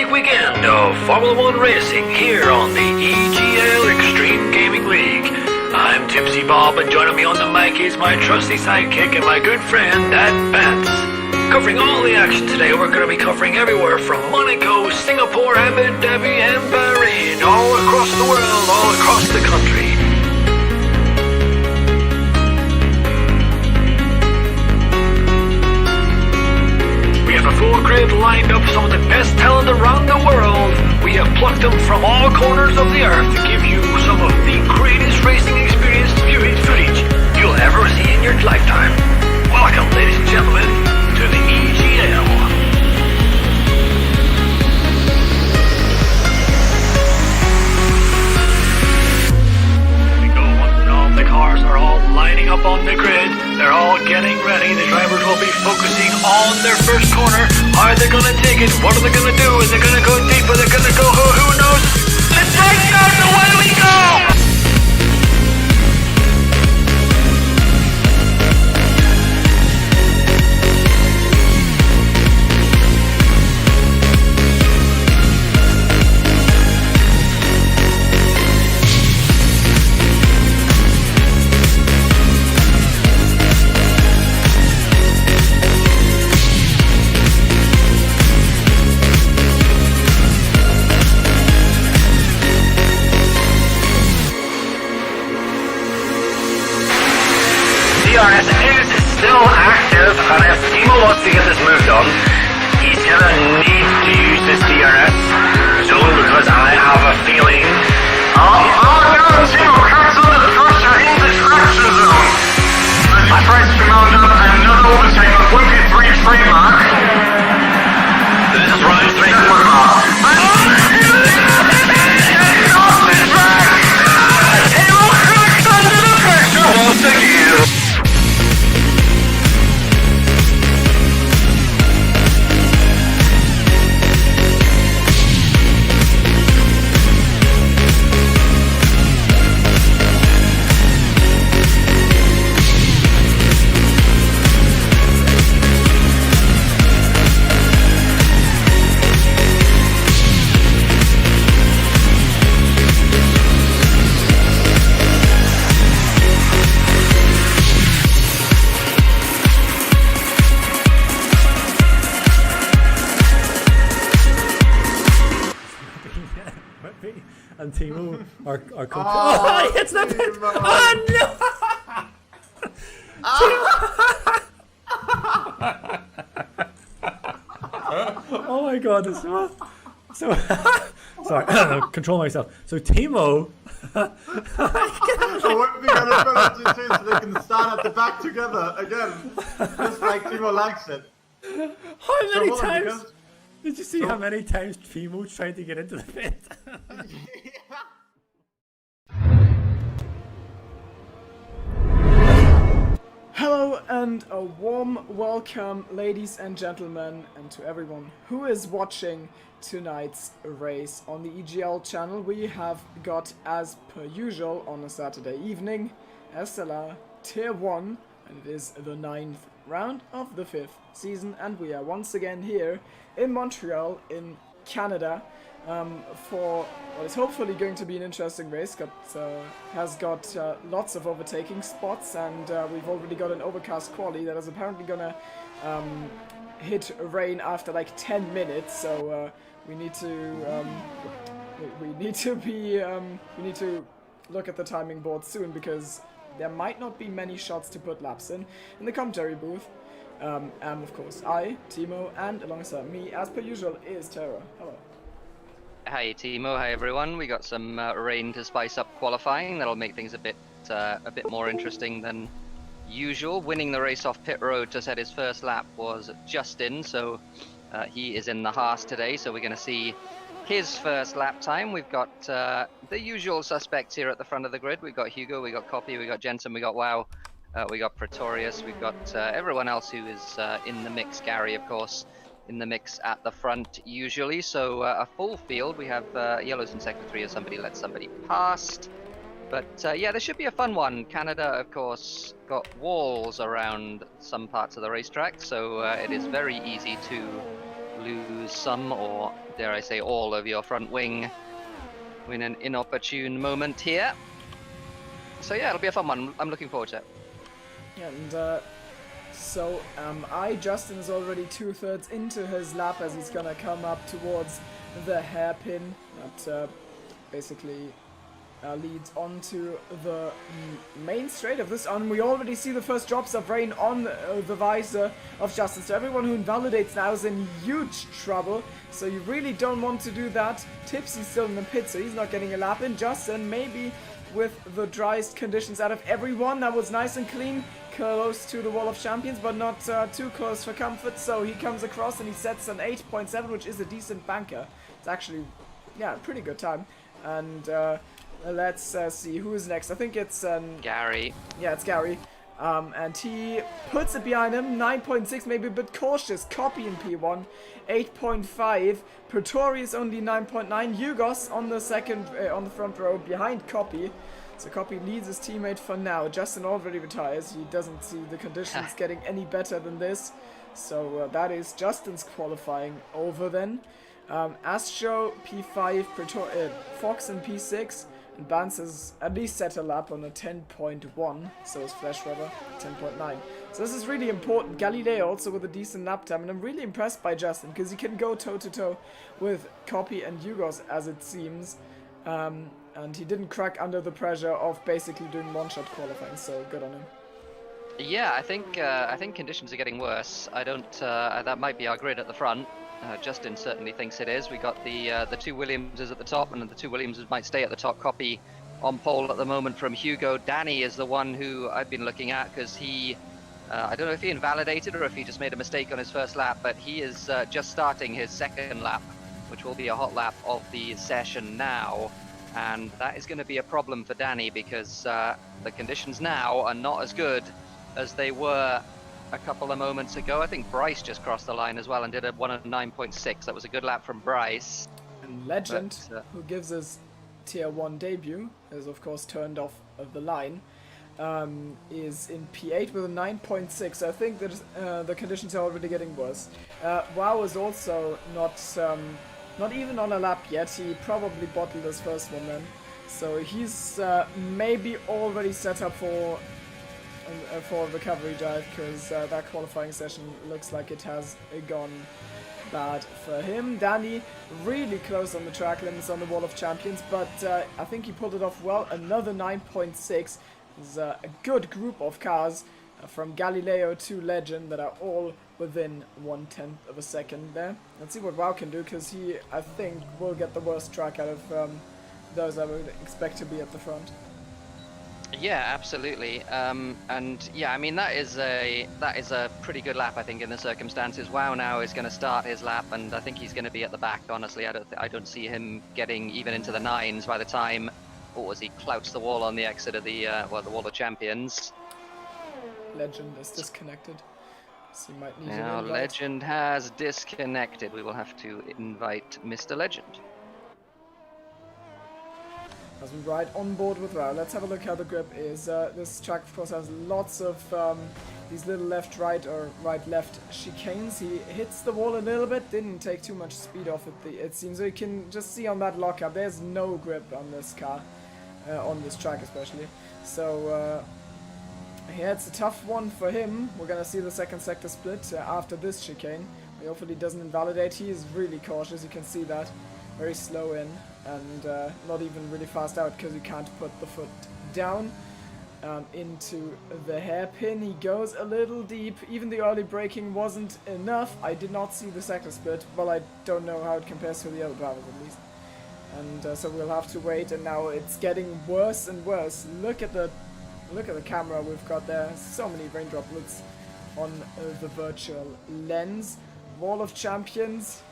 fantastic weekend of Formula One racing here on the EGL Extreme Gaming League. I'm Tipsy Bob, and joining me on the mic is my trusty sidekick and my good friend, Dad Pants. Covering all the action today, we're going to be covering everywhere from Monaco, Singapore, Abu Dhabi, and Bahrain, all across the world, all across the country. We have a full grid lined up, some of the best talent around the world. We have plucked them from all corners of the earth to give you some of the greatest racing experience footage you'll ever see in your lifetime. Welcome, ladies and gentlemen, to the EGL. There we go, once and all the cars are all lining up on the grid. They're all getting ready. The drivers will be focusing on their first corner. Are they going to take it? What are they going to do? Is they going to go deep? Are they going to go? Who knows? Let's take it out. Away we go! DRS is still active, and if Timo wants to get this moved on, he's gonna need to use this DRS zone, because I have a feeling... Oh no, Timo, cancel the first, you're in the traction zone! I pressed to mount up another overtake on 23 trademark. This is Ryan's 3 mark. Get off the track! Timo crashed under the pressure! Once again. And Timo are oh, it's not pit. Oh no! Oh my god, it's so sorry, control myself. So Timo I wouldn't be gonna put it to two so they can stand at the back together again. Just like Timo likes it. How many times? Did you see how many times Timo tried to get into the pit? Hello and a warm welcome, ladies and gentlemen, and to everyone who is watching tonight's race on the EGL channel. We have got, as per usual on a Saturday evening, SLR Tier 1, and it is the 9th round of the 5th season, and we are once again here in Montreal in Canada for what is hopefully going to be an interesting race. Has got lots of overtaking spots, and we've already got an overcast quali that is apparently gonna hit rain after like 10 minutes, so we need to look at the timing board soon, because there might not be many shots to put laps in the commentary booth. Of course I, Timo, and alongside me, as per usual, is Tara. Hello. Hi Timo, hi everyone. We got some rain to spice up qualifying. That'll make things a bit more interesting than usual. Winning the race off pit road to set his first lap was Justin, so he is in the Haas today. So we're going to see his first lap time. We've got the usual suspects here at the front of the grid. We've got Hugo, we got Copy, we got Jensen, we got Wow, we got Pretorius, we've got everyone else who is in the mix. Gary, of course, in the mix at the front usually. So a full field. We have yellows in sector 3 as somebody let somebody past. But yeah, this should be a fun one. Canada, of course, got walls around some parts of the racetrack, so it is very easy to lose some or dare I say, all of your front wing in an inopportune moment here. So yeah, it'll be a fun one. I'm looking forward to it. And Justin is already 2/3 into his lap as he's gonna come up towards the hairpin that basically leads onto the main straight of this, and we already see the first drops of rain on the visor of Justin. So everyone who invalidates now is in huge trouble, so you really don't want to do that. Tipsy's still in the pit, so he's not getting a lap in. Justin maybe with the driest conditions out of everyone. That was nice and clean, close to the wall of champions, but not too close for comfort. So he comes across and he sets an 8.7, which is a decent banker. It's actually, yeah, a pretty good time. And let's see who is next. I think it's Gary. yeah, it's Gary. And he puts it behind him, 9.6, maybe a bit cautious. Copy in P1, 8.5. Pretorius only 9.9. Yugos on the second, on the front row behind Copy. So Copy leads his teammate for now. Justin already retires. He doesn't see the conditions getting any better than this. So that is Justin's qualifying over then. Astro P5, Fox in P6. And Bance has at least set a lap on a 10.1, so is Flash Rubber 10.9. So this is really important. Galileo also with a decent lap time, and I'm really impressed by Justin because he can go toe-to-toe with Copy and Yugos as it seems. And he didn't crack under the pressure of basically doing one-shot qualifying, so good on him. Yeah, I think conditions are getting worse. I don't. That might be our grid at the front. Justin certainly thinks it is. We got the two Williamses at the top, and the two Williamses might stay at the top. Copy on pole at the moment from Hugo. Danny is the one who I've been looking at because he, I don't know if he invalidated or if he just made a mistake on his first lap, but he is just starting his second lap, which will be a hot lap of the session now. And that is going to be a problem for Danny because the conditions now are not as good as they were a couple of moments ago. I think Bryce just crossed the line as well and did a 1:09.6. That was a good lap from Bryce. And Legend, who gives his tier 1 debut, is of course turned off of the line, is in P8 with a 9.6. So I think that the conditions are already getting worse. Wow is also not even on a lap yet. He probably bottled his first one then. So he's maybe already set up for a recovery dive because that qualifying session looks like it has gone bad for him. Danny really close on the track limits on the wall of champions, but I think he pulled it off well. Another 9.6 is a good group of cars from Galileo to Legend that are all within 1/10 of a second there. Let's see what WoW can do because he, I think, will get the worst track out of those I would expect to be at the front. Yeah, absolutely. And yeah, I mean that is a pretty good lap, I think, in the circumstances. WoW now is going to start his lap, and I think he's going to be at the back. Honestly, I don't see him getting even into the 9s by the time. What was he? Clouts the wall on the exit of the the wall of champions. Legend is disconnected, so you might need Now an invite. Legend has disconnected. We will have to invite Mr. Legend. As we ride on board with WoW, let's have a look how the grip is. This track, of course, has lots of these little left-right or right-left chicanes. He hits the wall a little bit, didn't take too much speed off it seems. So you can just see on that lockup, there's no grip on this car, on this track especially. So yeah, it's a tough one for him. We're gonna see the second sector split after this chicane. Hopefully it doesn't invalidate. He is really cautious, you can see that. Very slow in and not even really fast out because he can't put the foot down into the hairpin. He goes a little deep. Even the early braking wasn't enough. I did not see the sector split. Well, I don't know how it compares to the other drivers at least. And so we'll have to wait. And now it's getting worse and worse. Look at the camera we've got there. So many rain droplets on the virtual lens. Wall of champions.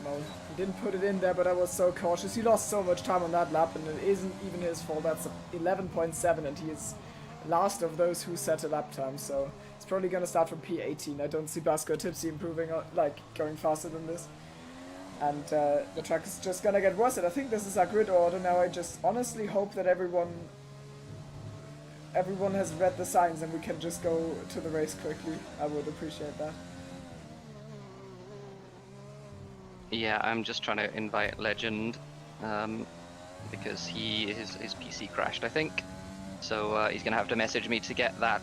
Well, he didn't put it in there, but I was so cautious. He lost so much time on that lap, and it isn't even his fault. That's 11.7, and he is last of those who set a lap time, so it's probably going to start from P18. I don't see Basco or Tipsy improving, like, going faster than this. And the track is just going to get worse, and I think this is our grid order now. I just honestly hope that everyone has read the signs and we can just go to the race quickly. I would appreciate that. Yeah, I'm just trying to invite Legend, because his PC crashed, I think. So he's gonna have to message me to get that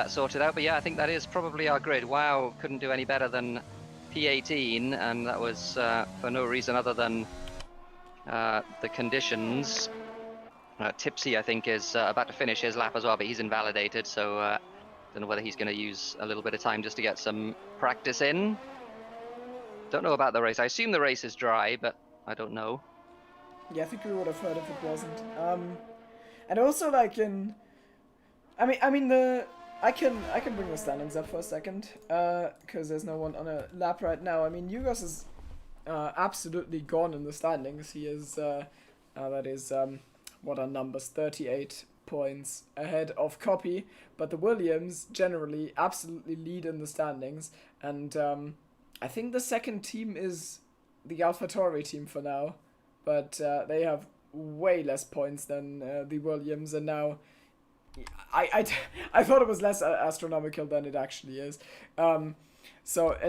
sorted out. But yeah, I think that is probably our grid. WoW couldn't do any better than P18, and that was for no reason other than the conditions. Tipsy, I think, is about to finish his lap as well, but he's invalidated, so don't know whether he's going to use a little bit of time just to get some practice in. Don't know about the race. I assume the race is dry, but I don't know. Yeah, I think we would have heard if it wasn't. And also like in, I mean I can bring the standings up for a second, because there's no one on a lap right now. I mean, Yugos is absolutely gone in the standings. He is that is what are numbers, 38 points ahead of Copy, but the Williams generally absolutely lead in the standings, and I think the second team is the AlphaTauri team for now, but they have way less points than the Williams, and now I thought it was less astronomical than it actually is. And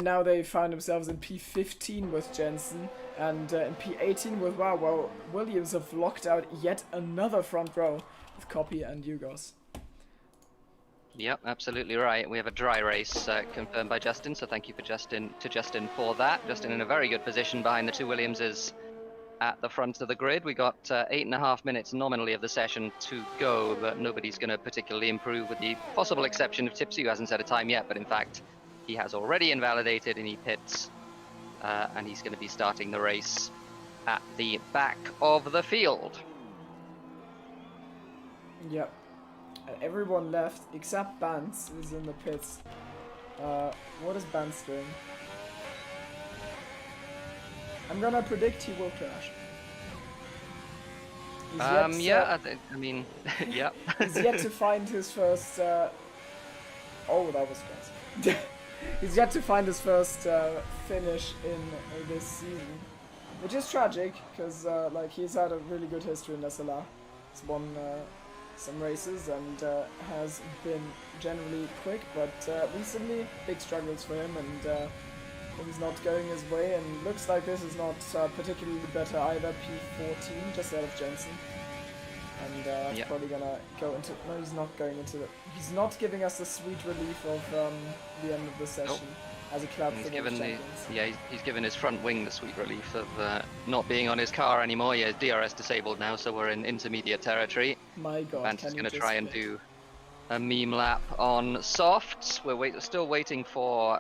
now they found themselves in P15 with Jensen, and in P18 with well, Williams have locked out yet another front row with Copy and Yugos. Yep, absolutely right. We have a dry race confirmed by Justin, so thank you for Justin for that. Justin in a very good position behind the two Williamses at the front of the grid. We got 8.5 minutes nominally of the session to go, but nobody's going to particularly improve, with the possible exception of Tipsy, who hasn't set a time yet, but in fact he has already invalidated and he pits, and he's going to be starting the race at the back of the field. Yep. And everyone left except Bance is in the pits. What is Bance doing? I'm gonna predict he will crash. Yeah, I mean, yeah. He's yet to find his first. Oh, that was close. He's yet to find his first finish in this season, which is tragic because like he's had a really good history in SLR. He's won some races and has been generally quick, but recently big struggles for him, and things not going his way, and looks like this is not particularly better either. P14 just out of Jensen, and that's probably gonna go into. No, he's not going into the. He's not giving us the sweet relief of the end of the session as a club. He's given he's given his front wing the sweet relief of not being on his car anymore. Yeah, DRS disabled now, so we're in intermediate territory. My God, Vance is going to try and do a meme lap on softs. We're still waiting for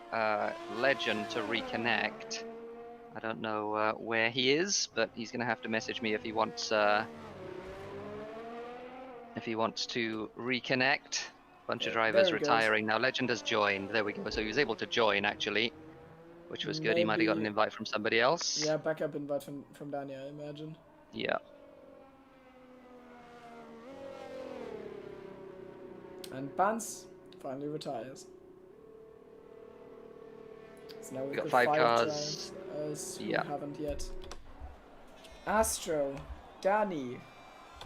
Legend to reconnect. I don't know where he is, but he's going to have to message me if he wants to reconnect. Bunch of drivers retiring now. Legend has joined. There we go. So he was able to join actually, which was good. He might have got an invite from somebody else. Yeah, backup invite from Danny, I imagine. Yeah. And Bance finally retires. So now we've got got 5 cars. We haven't yet. Astro, Danny,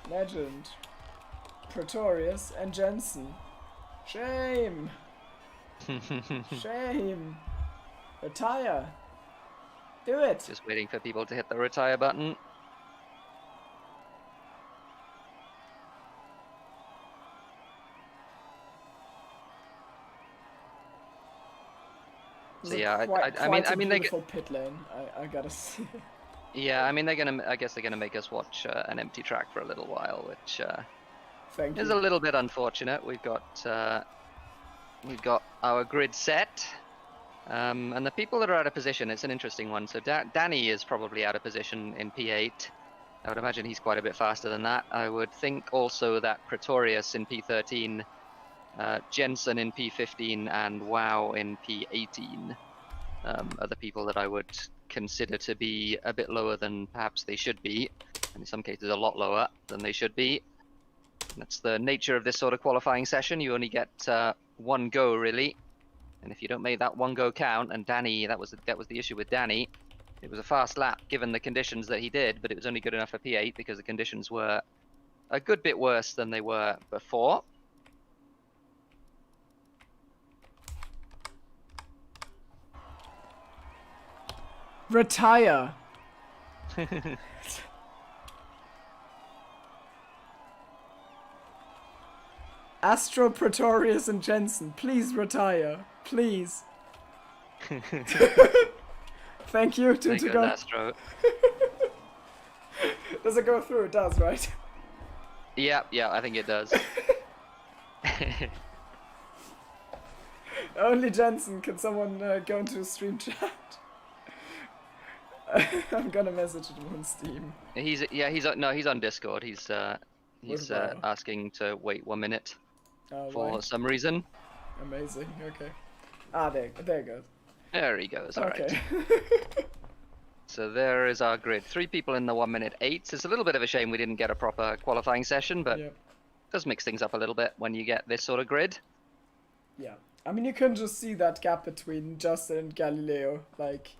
Legend, Pretorius, and Jensen. Shame! Shame! Retire! Do it! Just waiting for people to hit the retire button. So yeah, I mean, beautiful pit lane. I gotta see. Yeah, I mean, I guess they're gonna make us watch an empty track for a little while, which is a little bit unfortunate. We've got our grid set, and the people that are out of position. It's an interesting one. So Danny is probably out of position in P8. I would imagine he's quite a bit faster than that. I would think also that Pretorius in P13. Jensen in P15 and WoW in P18 are the people that I would consider to be a bit lower than perhaps they should be, and in some cases a lot lower than they should be. And that's the nature of this sort of qualifying session. You only get one go really, and if you don't make that one go count, and Danny, that was the issue with Danny. It was a fast lap given the conditions that he did, but it was only good enough for P8 because the conditions were a good bit worse than they were before. Retire. Astro, Pretorius, and Jensen, please retire. Please. Thank you, There to goes go. Astro. Does it go through? It does, right? Yeah, I think it does. Only Jensen. Can someone go into a stream chat? I'm gonna message him on Steam. He's on Discord. He's With Wow. asking to wait 1 minute Oh, for why? some reason. Amazing. Okay. Ah, there it goes. There he goes. All right. Okay. So there is our grid. 3 people in the 1 minute 8. It's a little bit of a shame we didn't get a proper qualifying session, but Yeah. it does mix things up a little bit when you get this sort of grid. Yeah. I mean, you can just see that gap between Justin and Galileo. Like,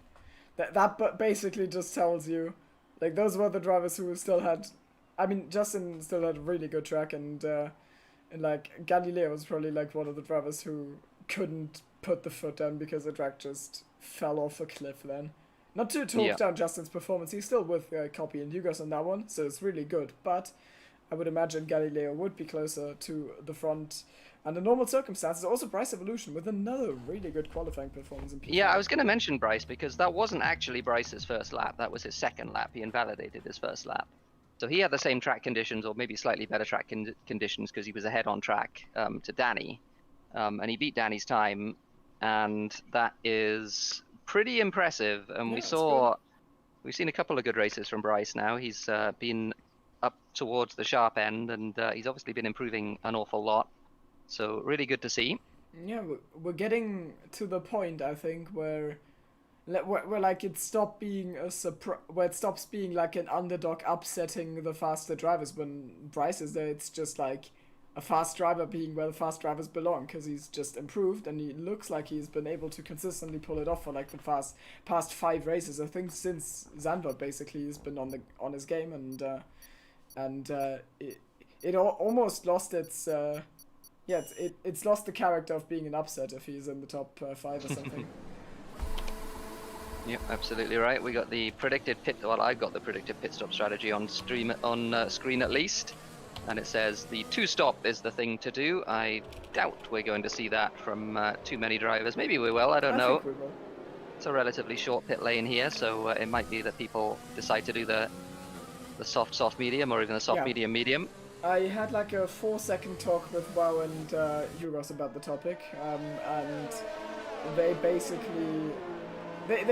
that basically just tells you, like, those were the drivers who still had. I mean, Justin still had a really good track, and like Galileo was probably like one of the drivers who couldn't put the foot down because the track just fell off a cliff. Then, not to talk down Justin's performance, he's still with Copy and Hugos on that one, so it's really good. But I would imagine Galileo would be closer to the front under normal circumstances. Also, Bryce Evolution with another really good qualifying performance in P5. Yeah, I was going to mention Bryce because that wasn't actually Bryce's first lap. That was his second lap. He invalidated his first lap. So he had the same track conditions, or maybe slightly better track conditions, because he was ahead on track to Danny. And he beat Danny's time, and that is pretty impressive. And Yeah, we've seen a couple of good races from Bryce now. He's been up towards the sharp end, and he's obviously been improving an awful lot. So really good to see. Yeah, we're getting to the point, I think, where like it stopped being a where it stops being like an underdog upsetting the faster drivers. When Bryce is there, it's just like a fast driver being where the fast drivers belong, because he's just improved and he looks like he's been able to consistently pull it off for like the past 5 races. I think since Zandvoort basically has been on his game, and it almost lost its it's lost the character of being an upset if he's in the top 5 or something. Yep, absolutely right. We got the predicted pit. Well, I got the predicted pit stop strategy on screen at least, and it says the 2-stop is the thing to do. I doubt we're going to see that from too many drivers. Maybe we will. I don't know. Think we will. It's a relatively short pit lane here, so it might be that people decide to do the soft medium, or even the soft medium. I had like a 4-second talk with Wow and Euros about the topic, and they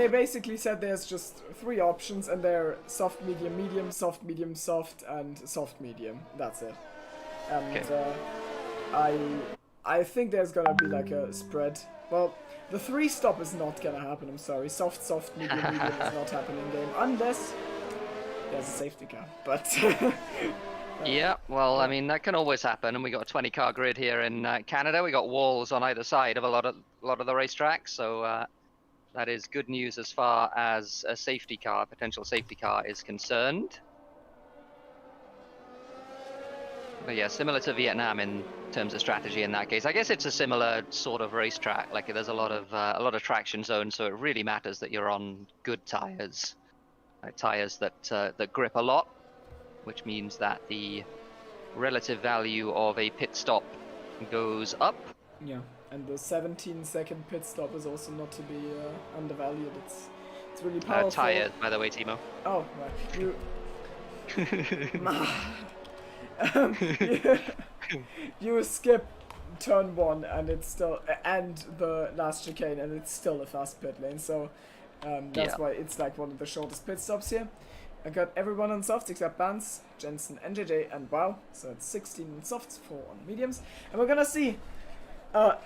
basically said there's just 3 options, and they're soft, medium, medium, soft, medium, soft, and soft, medium. That's it. And I think there's gonna be like a spread. Well, the 3-stop is not gonna happen. I'm sorry. Soft, soft, medium, medium is not happening in game unless there's a safety car. But yeah, well, I mean that can always happen, and we got a 20-car grid here in Canada. We got walls on either side of a lot of the racetracks, so. That is good news as far as a potential safety car is concerned. But yeah, similar to Vietnam in terms of strategy in that case. I guess it's a similar sort of racetrack. Like there's a lot of traction zones, so it really matters that you're on good tires, tires that grip a lot, which means that the relative value of a pit stop goes up. yeah. And the 17-second pit stop is also not to be undervalued. It's really powerful. Tires, by the way, Timo. Oh, right. You skip turn 1 and it's still and the last chicane, and it's still a fast pit lane. So that's why it's like one of the shortest pit stops here. I got everyone on softs except Bans, Jensen, NJJ, and Wow. So it's 16 on softs, 4 on mediums, and we're gonna see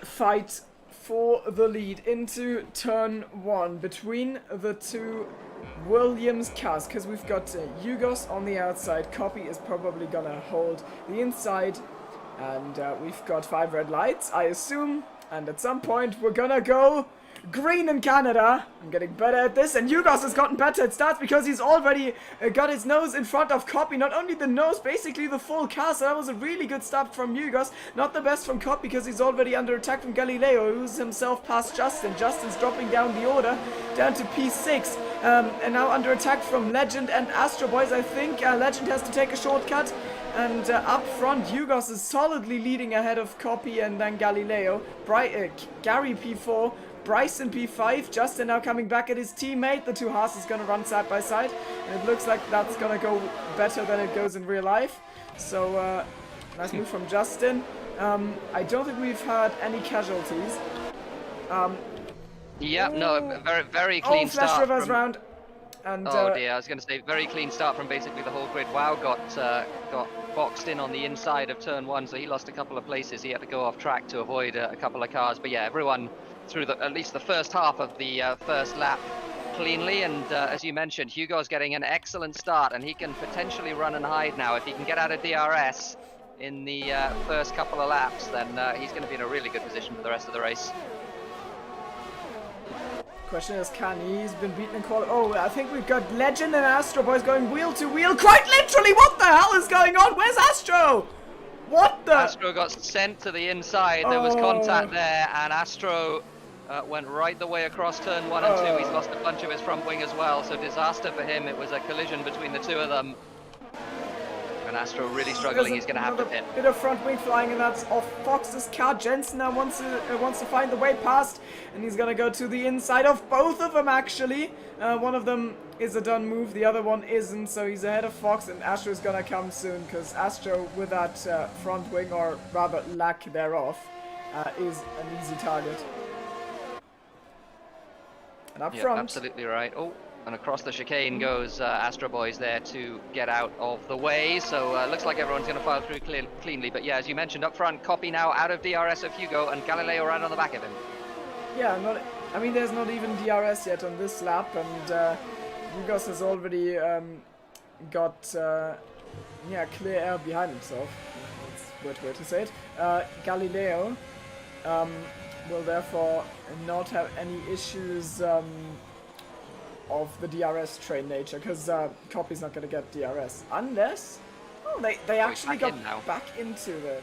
fight for the lead into turn 1 between the 2 Williams cars, because we've got Hugos on the outside. Copy is probably gonna hold the inside, and we've got 5 red lights, I assume, and at some point we're gonna go green in Canada. I'm getting better at this, and Hugos has gotten better at starts because he's already got his nose in front of Copy. Not only the nose, basically the full car, so that was a really good start from Hugos. Not the best from Copy because he's already under attack from Galileo, who's himself past Justin. Justin's dropping down the order, down to P6. And now under attack from Legend and Astro Boys. I think Legend has to take a shortcut. And up front, Yugos is solidly leading ahead of Copy and then Galileo. Gary P4, Bryson P5, Justin now coming back at his teammate. The two horses gonna run side by side. And it looks like that's gonna go better than it goes in real life. So, nice move from Justin. I don't think we've had any casualties. Yeah, no, very clean Flash start. reverse round. And, oh dear, I was going to say very clean start from basically the whole grid. Wow got boxed in on the inside of turn 1, so he lost a couple of places. He had to go off track to avoid a couple of cars. But yeah, everyone through at least the first half of the first lap cleanly. And as you mentioned, Hugo's getting an excellent start, and he can potentially run and hide now. If he can get out of DRS in the first couple of laps, then he's going to be in a really good position for the rest of the race. Question is, can he? He's been beaten in quality. Oh, I think we've got Legend and Astro Boys going wheel to wheel. Quite literally, what the hell is going on? Where's Astro? What the? Astro got sent to the inside. There was contact there, and Astro went right the way across turn 1 and 2. He's lost a bunch of his front wing as well, so disaster for him. It was a collision between the two of them. And Astro really struggling. He's going to have to pit. Bit of front wing flying, and that's off Fox's car. Jensen now wants to find the way past, and he's going to go to the inside of both of them, actually. One of them is a done move, the other one isn't, so he's ahead of Fox, and Astro's going to come soon, because Astro, with that front wing, or rather lack thereof, is an easy target. And up front... absolutely right. Oh. And across the chicane goes Astro Boys there to get out of the way. So looks like everyone's going to file through cleanly. But yeah, as you mentioned up front, Copy now out of DRS of Hugo, and Galileo right on the back of him. Yeah, I mean, there's not even DRS yet on this lap, and Hugos has already got clear air behind himself. That's a weird way to say it. Galileo will therefore not have any issues of the DRS train nature, because Copy's not going to get DRS unless they actually got back into the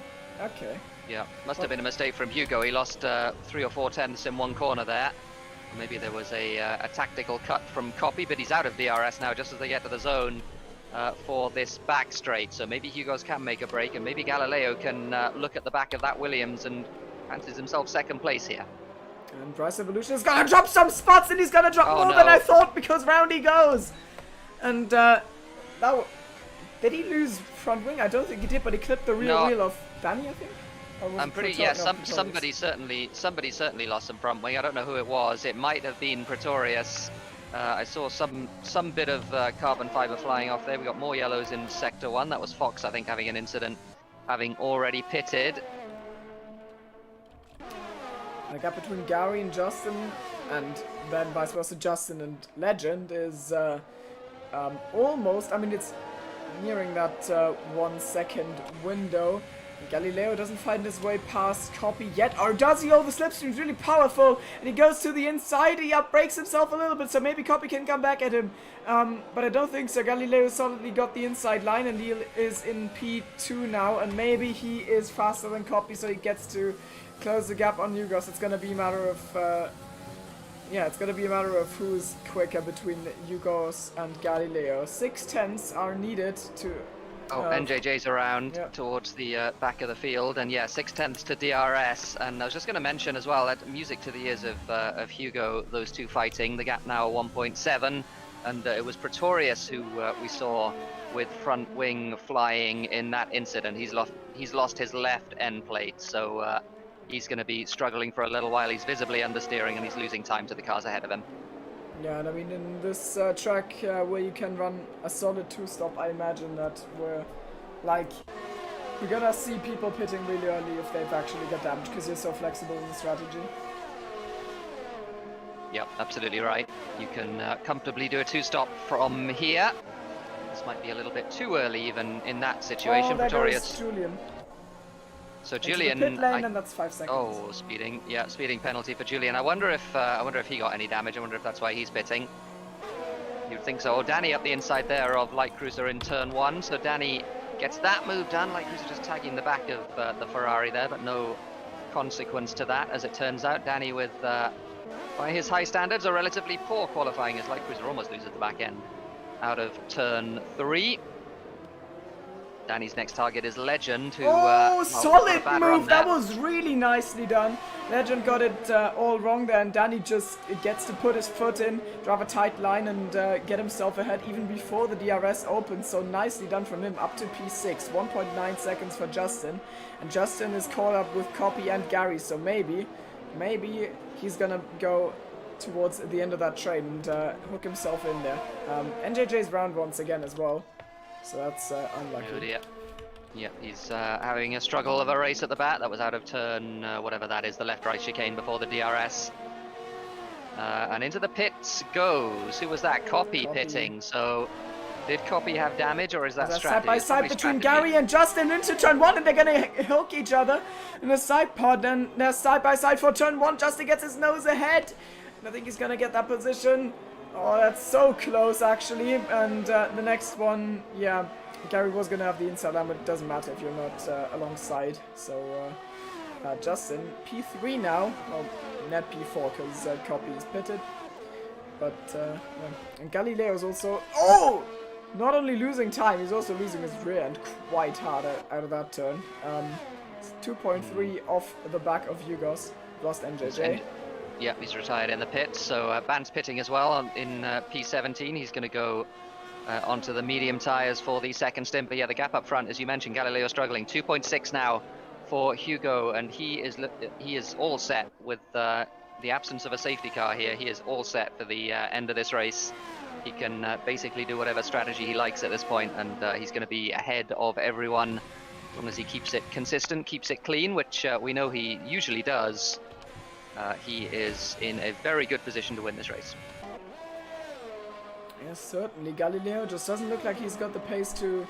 Yeah, must have been a mistake from Hugo. He lost 3 or 4 tenths in one corner there. Maybe there was a tactical cut from Copy, but he's out of DRS now just as they get to the zone for this back straight. So maybe Hugo's can make a break, and maybe Galileo can look at the back of that Williams and fancies himself second place here. And Bryce Evolution is gonna drop some spots, and he's gonna drop more than I thought, because round he goes. And did he lose front wing? I don't think he did, but he clipped the rear wheel of Danny, I think. I'm pretty somebody certainly lost some front wing. I don't know who it was. It might have been Pretorius. I saw some bit of carbon fiber flying off there. We got more yellows in sector 1. That was Fox, I think, having an incident, having already pitted. The gap between Gary and Justin, and then vice versa, Justin and Legend, is almost, I mean, it's nearing that 1 second window. Galileo doesn't find his way past Copy yet, or does he? Oh, the slipstream's really powerful, and he goes to the inside. He outbrakes himself a little bit, so maybe Copy can come back at him. But I don't think so. Galileo solidly got the inside line, and he is in P2 now, and maybe he is faster than Copy, so he gets to close the gap on Yugos. It's gonna be a matter of it's gonna be a matter of who's quicker between Yugos and Galileo. 6 tenths are needed to. NJJ's around towards the back of the field, and 6 tenths to DRS. And I was just going to mention as well that music to the ears of Hugo, those two fighting. The gap now 1.7, and it was Pretorius who we saw with front wing flying in that incident. He's lost his left end plate, so he's going to be struggling for a little while. He's visibly understeering, and he's losing time to the cars ahead of him. Yeah, and I mean, in this track where you can run a solid 2-stop, I imagine that we're gonna see people pitting really early if they've actually got damage, because you're so flexible in the strategy. Yep, absolutely right. You can comfortably do a 2-stop from here. This might be a little bit too early even in that situation. Oh, there goes Julian. So Julian, pit lane, and that's 5 seconds. Oh, speeding penalty for Julian. I wonder if he got any damage. I wonder if that's why he's pitting. You'd think so. Oh, Danny up the inside there of Light Cruiser in turn 1. So Danny gets that move done. Light Cruiser just tagging the back of the Ferrari there, but no consequence to that, as it turns out. Danny with By his high standards, a relatively poor qualifying as Light Cruiser almost loses the back end out of turn 3. Danny's next target is Legend, who Oh, well, solid got a bad run move! That there. was really nicely done. Legend got it all wrong there, and Danny just gets to put his foot in, drive a tight line, and get himself ahead even before the DRS opens. So nicely done from him, up to P6. 1.9 seconds for Justin. And Justin is caught up with Copy and Gary, so maybe he's gonna go towards the end of that train and hook himself in there. NJJ's round once again as well. So that's unlucky. Oh dear. Yep, he's having a struggle of a race at the back. That was out of turn, whatever that is, the left-right chicane before the DRS. And into the pits goes. Who was that? Copy pitting. So, did Copy have damage, or is that strategy? Side by side Probably between strategy. Gary and Justin into turn 1, and they're gonna hook each other in a side pod. And they're side by side for turn 1. Justin gets his nose ahead. And I think he's gonna get that position. Oh, that's so close, actually. And the next one, yeah, Gary was going to have the inside line, but it doesn't matter if you're not alongside. So, Justin, P3 now. Well, net P4, because Copy is pitted. But, yeah. And Galileo's also... Oh! Not only losing time, he's also losing his rear end quite hard out of that turn. 2.3 off the back of Hugos. Lost NJJ. Yep, he's retired in the pit. So Band's pitting as well in P17. He's going to go onto the medium tyres for the second stint. But yeah, the gap up front, as you mentioned, Galileo struggling. 2.6 now for Hugo, and he is all set with the absence of a safety car here. He is all set for the end of this race. He can basically do whatever strategy he likes at this point, and he's going to be ahead of everyone as long as he keeps it consistent, keeps it clean, which we know he usually does. He is in a very good position to win this race. Yes, certainly. Galileo just doesn't look like he's got the pace to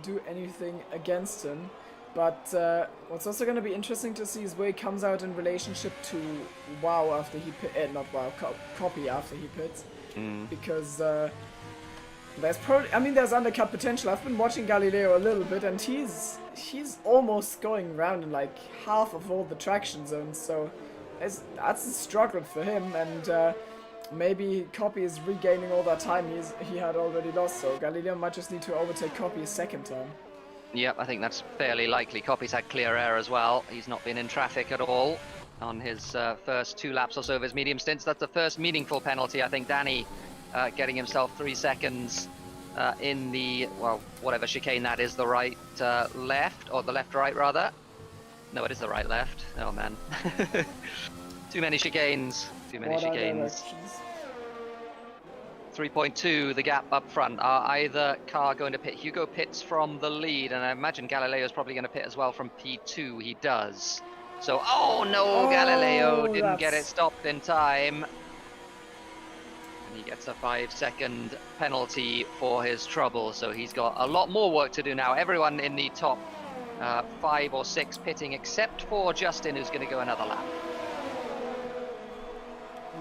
do anything against him. But what's also going to be interesting to see is where he comes out in relationship to Wow after he not Wow, Copy after he pits. Because there's probably, I mean, there's undercut potential. I've been watching Galileo a little bit, and he's almost going around in like half of all the traction zones. So that's a struggle for him, and maybe Copy is regaining all that time he had already lost. So Galileo might just need to overtake Copy a second time. Yep, I think that's fairly likely. Copy's had clear air as well. He's not been in traffic at all on his first 2 laps or so of his medium stints. That's the first meaningful penalty. I think Danny getting himself 3 seconds in the, well, whatever chicane that is, the right left, or the left right rather. No, it is the right left. Oh man. Too many chicanes. Too many chicanes. 3.2, the gap up front. Are either car going to pit? Hugo pits from the lead, and I imagine Galileo is probably going to pit as well from P2. He does. So, oh no, Galileo didn't get it stopped in time. And he gets a 5-second penalty for his trouble, so he's got a lot more work to do now. Everyone in the top 5 or 6 pitting, except for Justin, who's going to go another lap.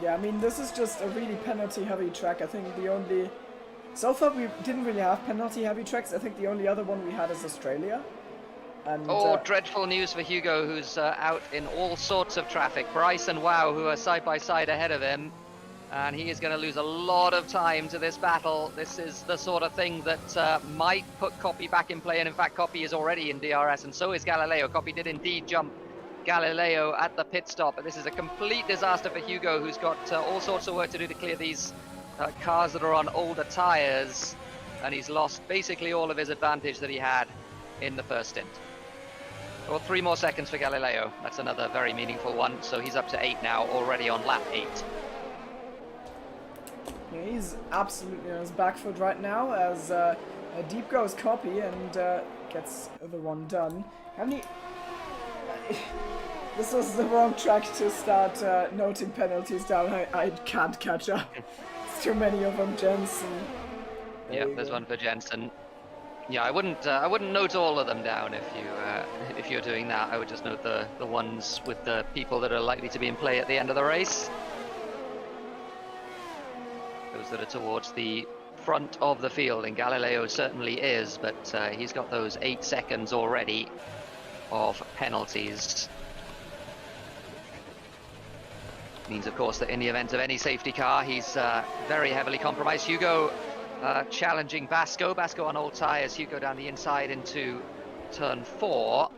Yeah, I mean, this is just a really penalty-heavy track. I think so far we didn't really have penalty-heavy tracks. I think the only other one we had is Australia. And, dreadful news for Hugo, who's out in all sorts of traffic. Bryce and Wow, who are side by side ahead of him. And he is going to lose a lot of time to this battle. This is the sort of thing that might put Copy back in play. And in fact, Copy is already in DRS, and so is Galileo. Copy did indeed jump Galileo at the pit stop, but this is a complete disaster for Hugo, who's got all sorts of work to do to clear these cars that are on older tyres, and he's lost basically all of his advantage that he had in the first stint. Well, 3 more seconds for Galileo. That's another very meaningful one, so he's up to 8 now, already on lap 8. Yeah, he's absolutely on his back foot right now as deep goes Copy and gets the one done. How many... This was the wrong track to start noting penalties down. I can't catch up. It's too many of them, Jensen. Yep, there's one for Jensen. Yeah, I wouldn't note all of them down if you're doing that. I would just note the ones with the people that are likely to be in play at the end of the race. Those that are towards the front of the field, and Galileo certainly is, but he's got those 8 seconds already of penalties. Means, of course, that in the event of any safety car, he's very heavily compromised. Hugo challenging Basco. Basco on old tyres. Hugo down the inside into turn 5.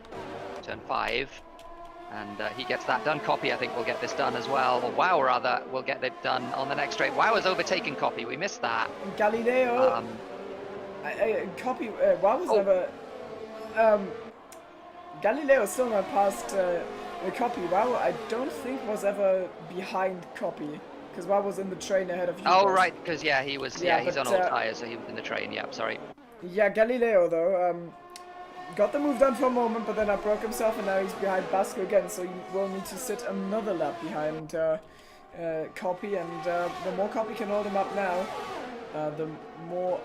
And he gets that done. Copy, I think, will get this done as well. Or Wow, rather, will get it done on the next straight. Wow has overtaken Copy. We missed that. Galileo. Copy. Wow was never. Galileo still not past Copy. Wow, I don't think was ever behind Copy, because Wow was in the train ahead of you. Oh right, because yeah, he was. Yeah, he's but, on all tyres, so he was in the train. Yeah, sorry. Yeah, Galileo though got the move done for a moment, but then broke himself, and now he's behind Basco again. So you will need to sit another lap behind Copy, and the more Copy can hold him up now, the more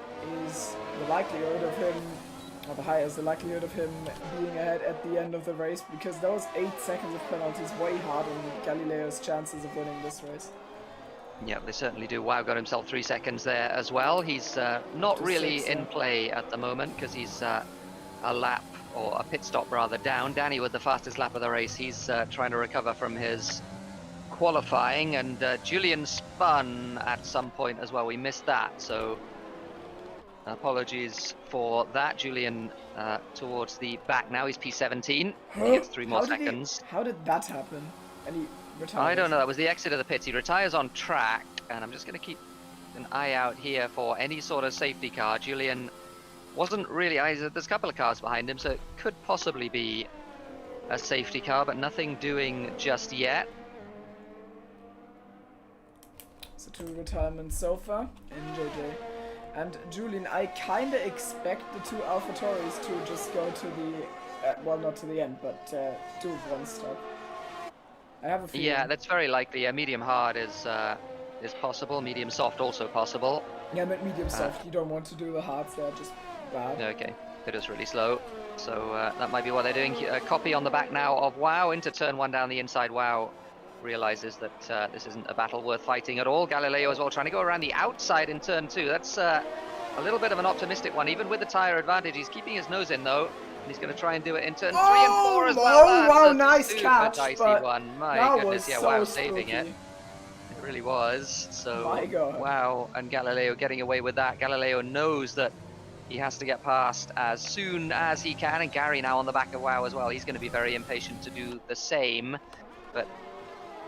is the likelihood of him. Or the higher is the likelihood of him being ahead at the end of the race, because those 8 seconds of penalties weigh hard on Galileo's chances of winning this race. Yeah, they certainly do. Wow got himself 3 seconds there as well. He's not really in play at the moment, because he's a lap, or a pit stop rather, down. Danny with the fastest lap of the race. He's trying to recover from his qualifying, and Julian spun at some point as well. We missed that, so apologies for that. Julian towards the back now. He's P17. He gets 3 more seconds. How did that happen? And he retired? I don't know. That was the exit of the pits. He retires on track, and I'm just going to keep an eye out here for any sort of safety car. Julian wasn't really... There's a couple of cars behind him, so it could possibly be a safety car, but nothing doing just yet. So 2 retirements so far in JJ. And Julian, I kind of expect the 2 AlphaTauris to just go to the, well, not to the end, but do 1 stop. I have a feeling. Yeah, that's very likely. Yeah, medium hard is possible. Medium soft also possible. Yeah, but medium soft. You don't want to do the hards; they're just bad. Okay, they're just really slow. So that might be what they're doing. Copy on the back now of Wow into turn 1 down the inside. Wow realizes that this isn't a battle worth fighting at all. Galileo as well trying to go around the outside in turn 2. That's a little bit of an optimistic one, even with the tyre advantage. He's keeping his nose in though, and he's going to try and do it in turn 3 and 4 as well. Oh, wow, nice catch, dicey but one. My that goodness, was yeah, so Wow spooky. saving it. It really was. So My God. Wow and Galileo getting away with that. Galileo knows that he has to get past as soon as he can, and Gary now on the back of Wow as well. He's going to be very impatient to do the same, but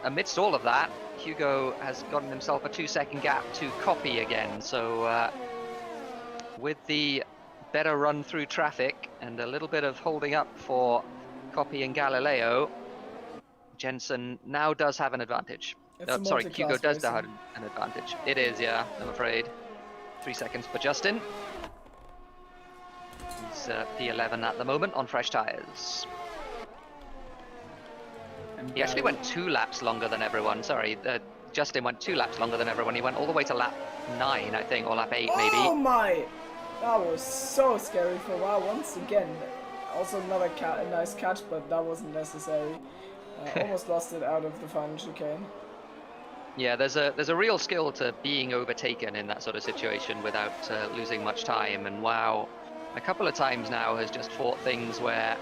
amidst all of that, Hugo has gotten himself a 2-second gap to Copy again. So with the better run through traffic and a little bit of holding up for Copy and Galileo, Jensen now does have an advantage. Sorry, Hugo does have an advantage. It is, yeah, I'm afraid. 3 seconds for Justin. He's P11 at the moment on fresh tyres. He actually went 2 laps longer than everyone. Sorry, Justin went 2 laps longer than everyone. He went all the way to lap 9, I think, or lap 8 maybe. Oh my! That was so scary for Wow once again. Also another nice catch, but that wasn't necessary. Almost lost it out of the final chicane. Yeah, there's a real skill to being overtaken in that sort of situation without losing much time. And Wow, a couple of times now has just fought things where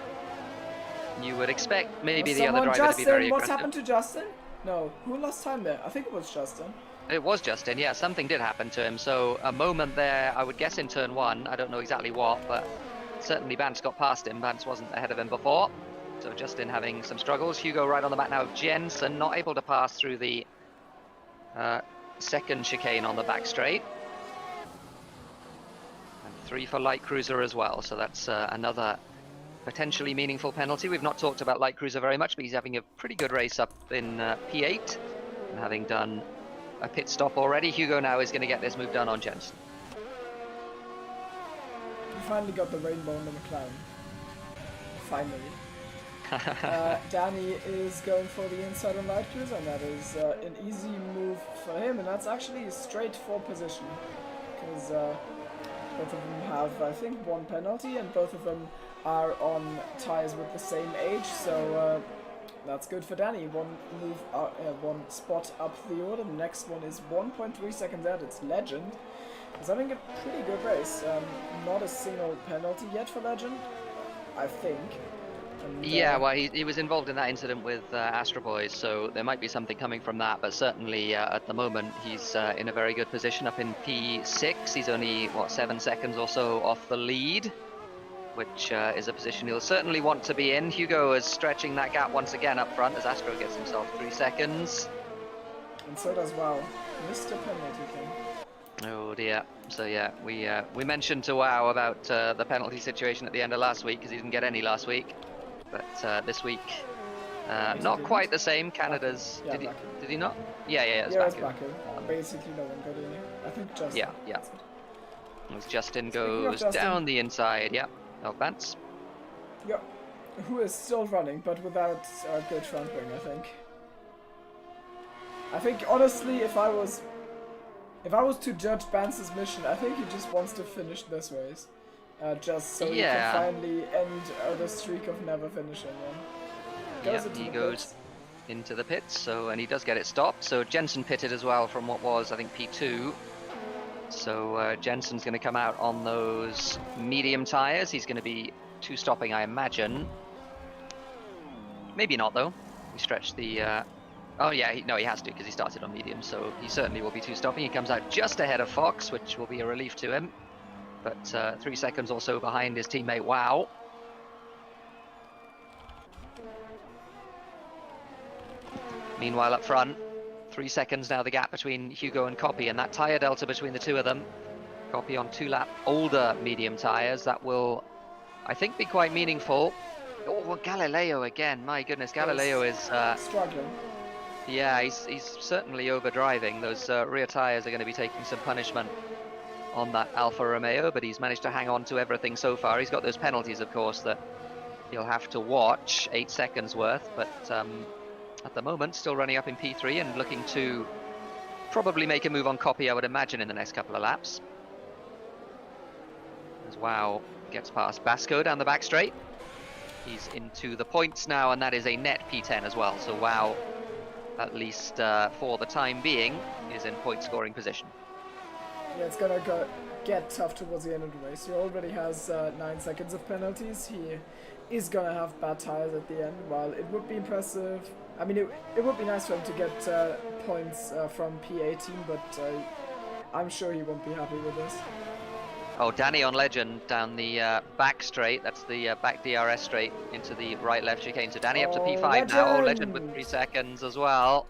you would expect maybe the other driver to be very aggressive. What's happened to Justin? No, who lost time there? I think it was Justin. It was Justin, yeah, something did happen to him. So a moment there, I would guess in turn 1, I don't know exactly what, but certainly Bance got past him. Bance wasn't ahead of him before. So Justin having some struggles. Hugo right on the back now of Jensen, not able to pass through the second chicane on the back straight. And 3 for Light Cruiser as well, so that's another potentially meaningful penalty. We've not talked about Light Cruiser very much, but he's having a pretty good race up in P8, and having done a pit stop already. Hugo now is going to get this move done on Jensen. We finally got the rainbow in the McLaren. Finally. Danny is going for the inside on Light Cruiser, and that is an easy move for him, and that's actually a straight 4 position, because both of them have, I think, 1 penalty, and both of them are on tyres with the same age, so that's good for Danny. 1 move, 1 spot up the order. The next one is 1.3 seconds out. It's Legend. He's having a pretty good race. Not a single penalty yet for Legend, I think. And, Yeah, well, he was involved in that incident with Astro Boys, so there might be something coming from that. But certainly at the moment, he's in a very good position up in P6. He's only, what, 7 seconds or so off the lead, which is a position he'll certainly want to be in. Hugo is stretching that gap once again up front as Astro gets himself 3 seconds. And so does WoW. Mr. Penalty King. Oh dear. So yeah, we mentioned to WoW about the penalty situation at the end of last week because he didn't get any last week. But this week, not quite the same. Canada's Yeah, did he not? Yeah, it's Baku. Baku. Basically, no one got any. I think Justin. Yeah. As Justin Speaking of goes Justin. down the inside, yeah, of Vance. Yep. Who is still running, but without a good front wing, I think. I think honestly, if I was to judge Vance's mission, I think he just wants to finish this race, just so he can finally end the streak of never finishing one. He goes into the pits, and he does get it stopped. So Jensen pitted as well from what was, I think, P2. So Jensen's going to come out on those medium tires. He's going to be 2-stopping, I imagine. Maybe not though. We stretched the. Oh yeah, he has to because he started on medium, so he certainly will be 2-stopping. He comes out just ahead of Fox, which will be a relief to him. But 3 seconds or so behind his teammate WoW. Meanwhile up front, 3 seconds now the gap between Hugo and Copy, and that tyre delta between the two of them. Copy on 2-lap older medium tyres. That will, I think, be quite meaningful. Oh, well, Galileo again. My goodness, Galileo is struggling. Yeah, he's certainly overdriving. Those rear tyres are going to be taking some punishment on that Alfa Romeo, but he's managed to hang on to everything so far. He's got those penalties, of course, that he'll have to watch, 8 seconds worth, but at the moment still running up in P3 and looking to probably make a move on Copy, I would imagine, in the next couple of laps. As WoW gets past Basco down the back straight. He's into the points now, and that is a net P10 as well, so WoW, at least for the time being, is in point scoring position. Yeah, it's gonna get tough towards the end of the race. He already has 9 seconds of penalties. He is gonna have bad tires at the end. While it would be impressive, I mean, it would be nice for him to get points from P18, but I'm sure he won't be happy with this. Oh, Danny on Legend down the back straight. That's the back DRS straight into the right-left chicane. So Danny up to P5 Legend! now. Oh, Legend with 3 seconds as well.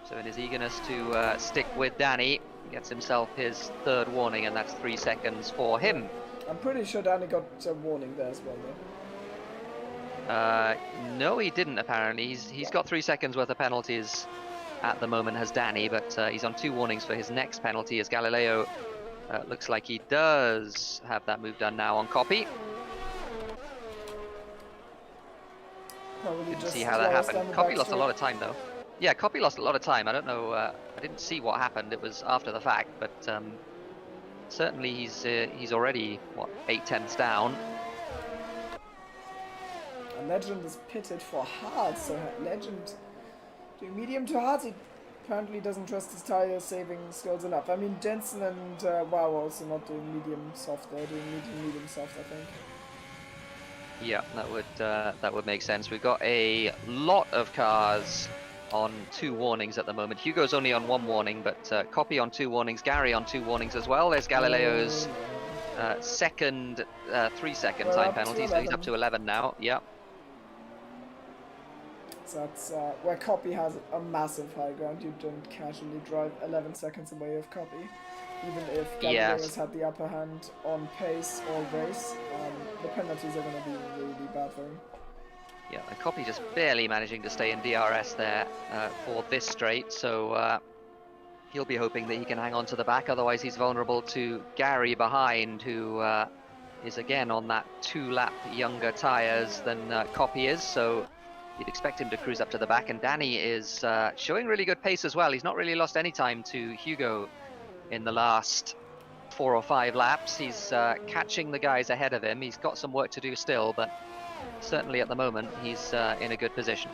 So in his eagerness to stick with Danny, gets himself his 3rd warning, and that's 3 seconds for him. I'm pretty sure Danny got a warning there as well, though. No, he didn't apparently. He's got 3 seconds worth of penalties at the moment, has Danny, but he's on 2 warnings for his next penalty as Galileo looks like he does have that move done now on Copy. Didn't see how that happened. Copy lost a lot of time though. Yeah, Copy lost a lot of time. I don't know. I didn't see what happened. It was after the fact, but certainly he's already what 8/10ths down. And Legend is pitted for hard, so Legend doing medium to hard. He apparently doesn't trust his tire saving skills enough. I mean, Jensen and WoW also not doing medium soft. They're doing medium soft, I think. Yeah, that would make sense. We've got a lot of cars on 2 warnings at the moment. Hugo's only on 1 warning, but Copy on 2 warnings, Gary on 2 warnings as well. There's Galileo's second 3-second time penalty, so he's up to 11 now. Yep. So that's where Copy has a massive high ground. You don't casually drive 11 seconds away of Copy. Even if Galileo has had the upper hand on pace or race, the penalties are going to be really bad for him. Yeah, and Copy just barely managing to stay in DRS there for this straight, so he'll be hoping that he can hang on to the back, otherwise he's vulnerable to Gary behind, who is again on that 2-lap younger tyres than Copy is, so you'd expect him to cruise up to the back, and Danny is showing really good pace as well. He's not really lost any time to Hugo in the last 4 or 5 laps. He's catching the guys ahead of him. He's got some work to do still, but certainly at the moment he's in a good position.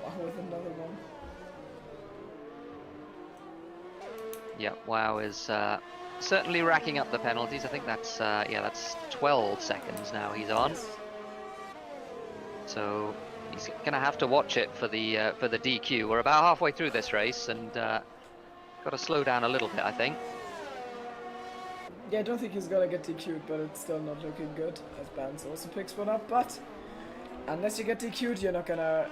Wow, with another one. Yeah, WoW is certainly racking up the penalties. I think that's yeah, that's 12 seconds now he's on. So he's gonna have to watch it for the DQ. We're about halfway through this race, and got to slow down a little bit, I think. Yeah, I don't think he's gonna get DQ'd, but it's still not looking good, as Bans also picks one up, but unless you get DQ'd, you're not gonna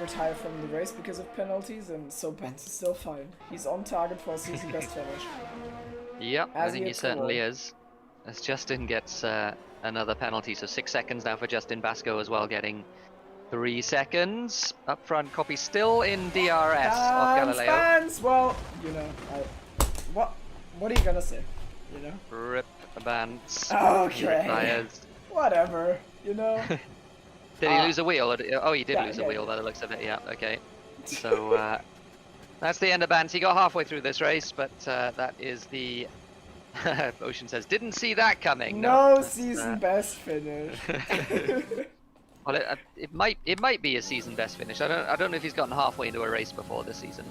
retire from the race because of penalties, and so Bans is still fine. He's on target for a season best finish. Yep, I As think he he hits the certainly wall. is. As Justin gets another penalty, so 6 seconds now for Justin Basco as well, getting 3 seconds. Up front, Copy still in DRS of Galileo. Bans! Well, you know, what are you gonna say? You know? Rip Bans. Okay. Retires. Whatever, you know? Did he lose a wheel? Or oh, he did Yeah, lose yeah, a wheel yeah. by the looks of it, yeah, okay. So that's the end of Bans. He got halfway through this race, but that is the... Ocean says, didn't see that coming. No that's, season best finish. Well, it might be a season best finish. I don't know if he's gotten halfway into a race before this season.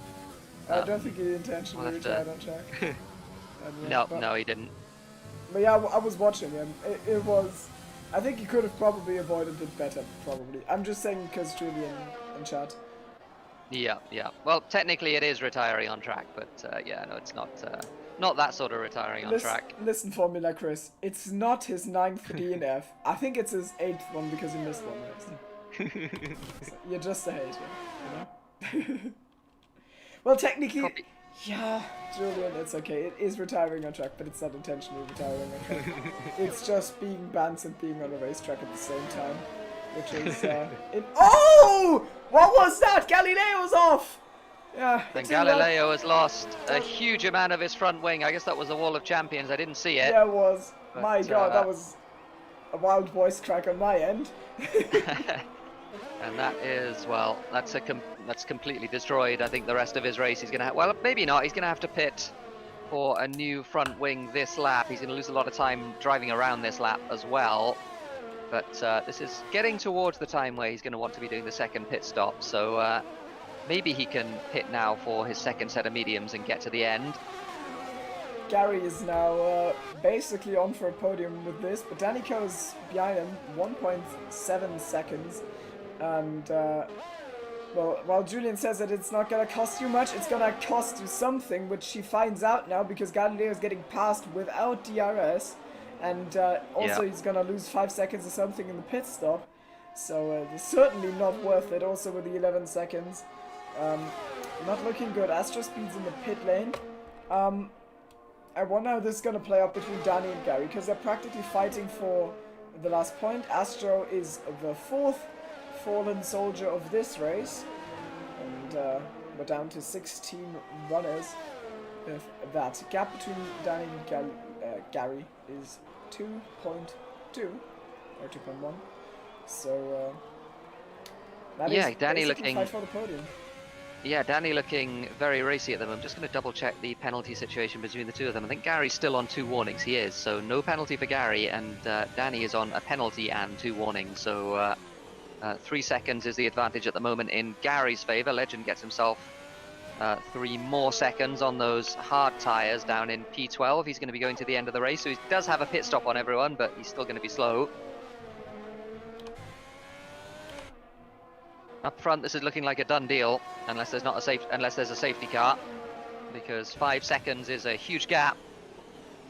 I don't think he intentionally I'll have to- retired on track. No, he didn't. But yeah, I was watching him. It was... I think he could have probably avoided it better, probably. I'm just saying because Julian in chat. Yeah. Well, technically it is retiring on track, but yeah, no, it's not that sort of retiring on track. Listen for me, like Chris. It's not his 9th DNF. I think it's his 8th one because he missed one race. So you're just a hater, you know? Well, technically... Copy. Yeah, Julian, it's okay. It is retiring on track, but it's not intentionally retiring on track. It's just being banned and being on a racetrack at the same time. Which is, Oh! What was that? Galileo's off! Yeah. And I tell you what, Galileo has lost a huge amount of his front wing. I guess that was the Wall of Champions. I didn't see it. Yeah, it was. But, My god, that was a wild voice crack on my end. And that is, well, that's completely destroyed. I think the rest of his race he's going to have, well, maybe not. He's going to have to pit for a new front wing this lap. He's going to lose a lot of time driving around this lap as well. But this is getting towards the time where he's going to want to be doing the second pit stop. So maybe he can pit now for his second set of mediums and get to the end. Gary is now basically on for a podium with this, but Danico is behind him, 1.7 seconds. And, well, while Julian says that it's not gonna cost you much, it's gonna cost you something, which he finds out now because Galileo is getting passed without DRS. And also he's gonna lose 5 seconds or something in the pit stop. So it's certainly not worth it, also with the 11 seconds. Not looking good. Astro Speed's in the pit lane. I wonder how this is gonna play out between Danny and Gary, because they're practically fighting for the last point. Astro is the 4th fallen soldier of this race, and we're down to 16 runners. If that gap between Danny and Gary is 2.2 or 2.1, so that Yeah, is Danny basically looking- fight for the podium. Yeah, Danny looking very racy at them. I'm just going to double check the penalty situation between the two of them. I think Gary's still on 2 warnings. He is, so no penalty for Gary, and Danny is on a penalty and 2 warnings. So 3 seconds is the advantage at the moment in Gary's favour. Legend gets himself 3 more seconds on those hard tyres down in P12. He's going to be going to the end of the race, so he does have a pit stop on everyone, but he's still going to be slow. Up front, this is looking like a done deal, unless there's a safety car, because 5 seconds is a huge gap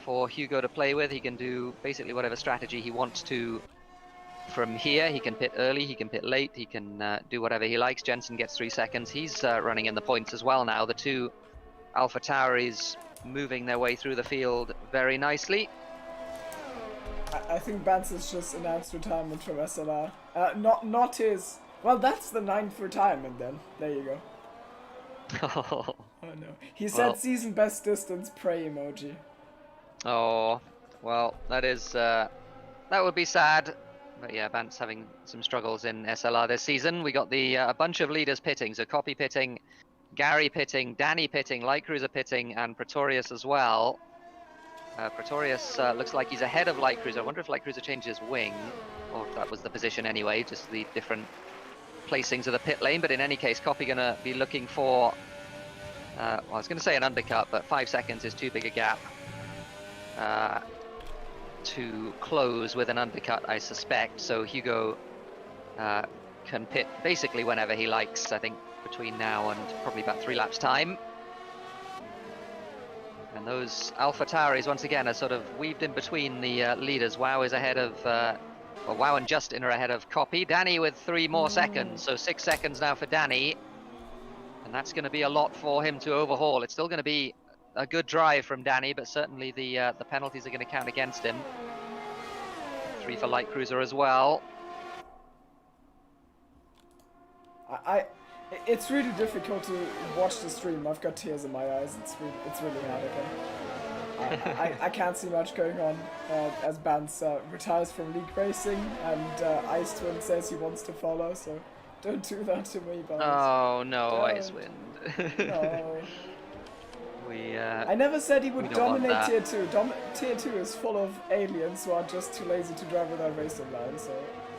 for Hugo to play with. He can do basically whatever strategy he wants to from here. He can pit early, he can pit late, he can do whatever he likes. Jensen gets 3 seconds. He's running in the points as well now. The 2 Alpha Tauris moving their way through the field very nicely. I think Bance has just announced retirement from SLR. Not his. Well, that's the 9th retirement then. There you go. Oh no. He said Well, season best distance Prey emoji. Oh, well, that is that would be sad. But yeah, Bant's having some struggles in SLR this season. We got the a bunch of leaders pitting, so Copy pitting, Gary pitting, Danny pitting, Light Cruiser pitting, and Pretorius as well. Pretorius looks like he's ahead of Light Cruiser. I wonder if Light Cruiser changed his wing, or if that was the position anyway, just the different placings of the pit lane. But in any case, Copy gonna be looking for, well, I was gonna say an undercut, but 5 seconds is too big a gap to close with an undercut, I suspect. So Hugo can pit basically whenever he likes, I think, between now and probably about 3 laps time. And those Alpha Tauris, once again, are sort of weaved in between the leaders. Wow is ahead of, well, Wow and Justin are ahead of Copy. Danny with 3 more seconds, so 6 seconds now for Danny. And that's going to be a lot for him to overhaul. It's still going to be a good drive from Danny, but certainly the penalties are going to count against him. 3 for Light Cruiser as well. It's really difficult to watch the stream. I've got tears in my eyes. It's really hard. Okay. I can't see much going on as Bance retires from league racing, and Ice Twin says he wants to follow. So don't do that to me, Bance. Oh no, Don't. Icewind. No. I never said he would dominate that. tier 2. Tier 2 is full of aliens who are just too lazy to drive without racing line. So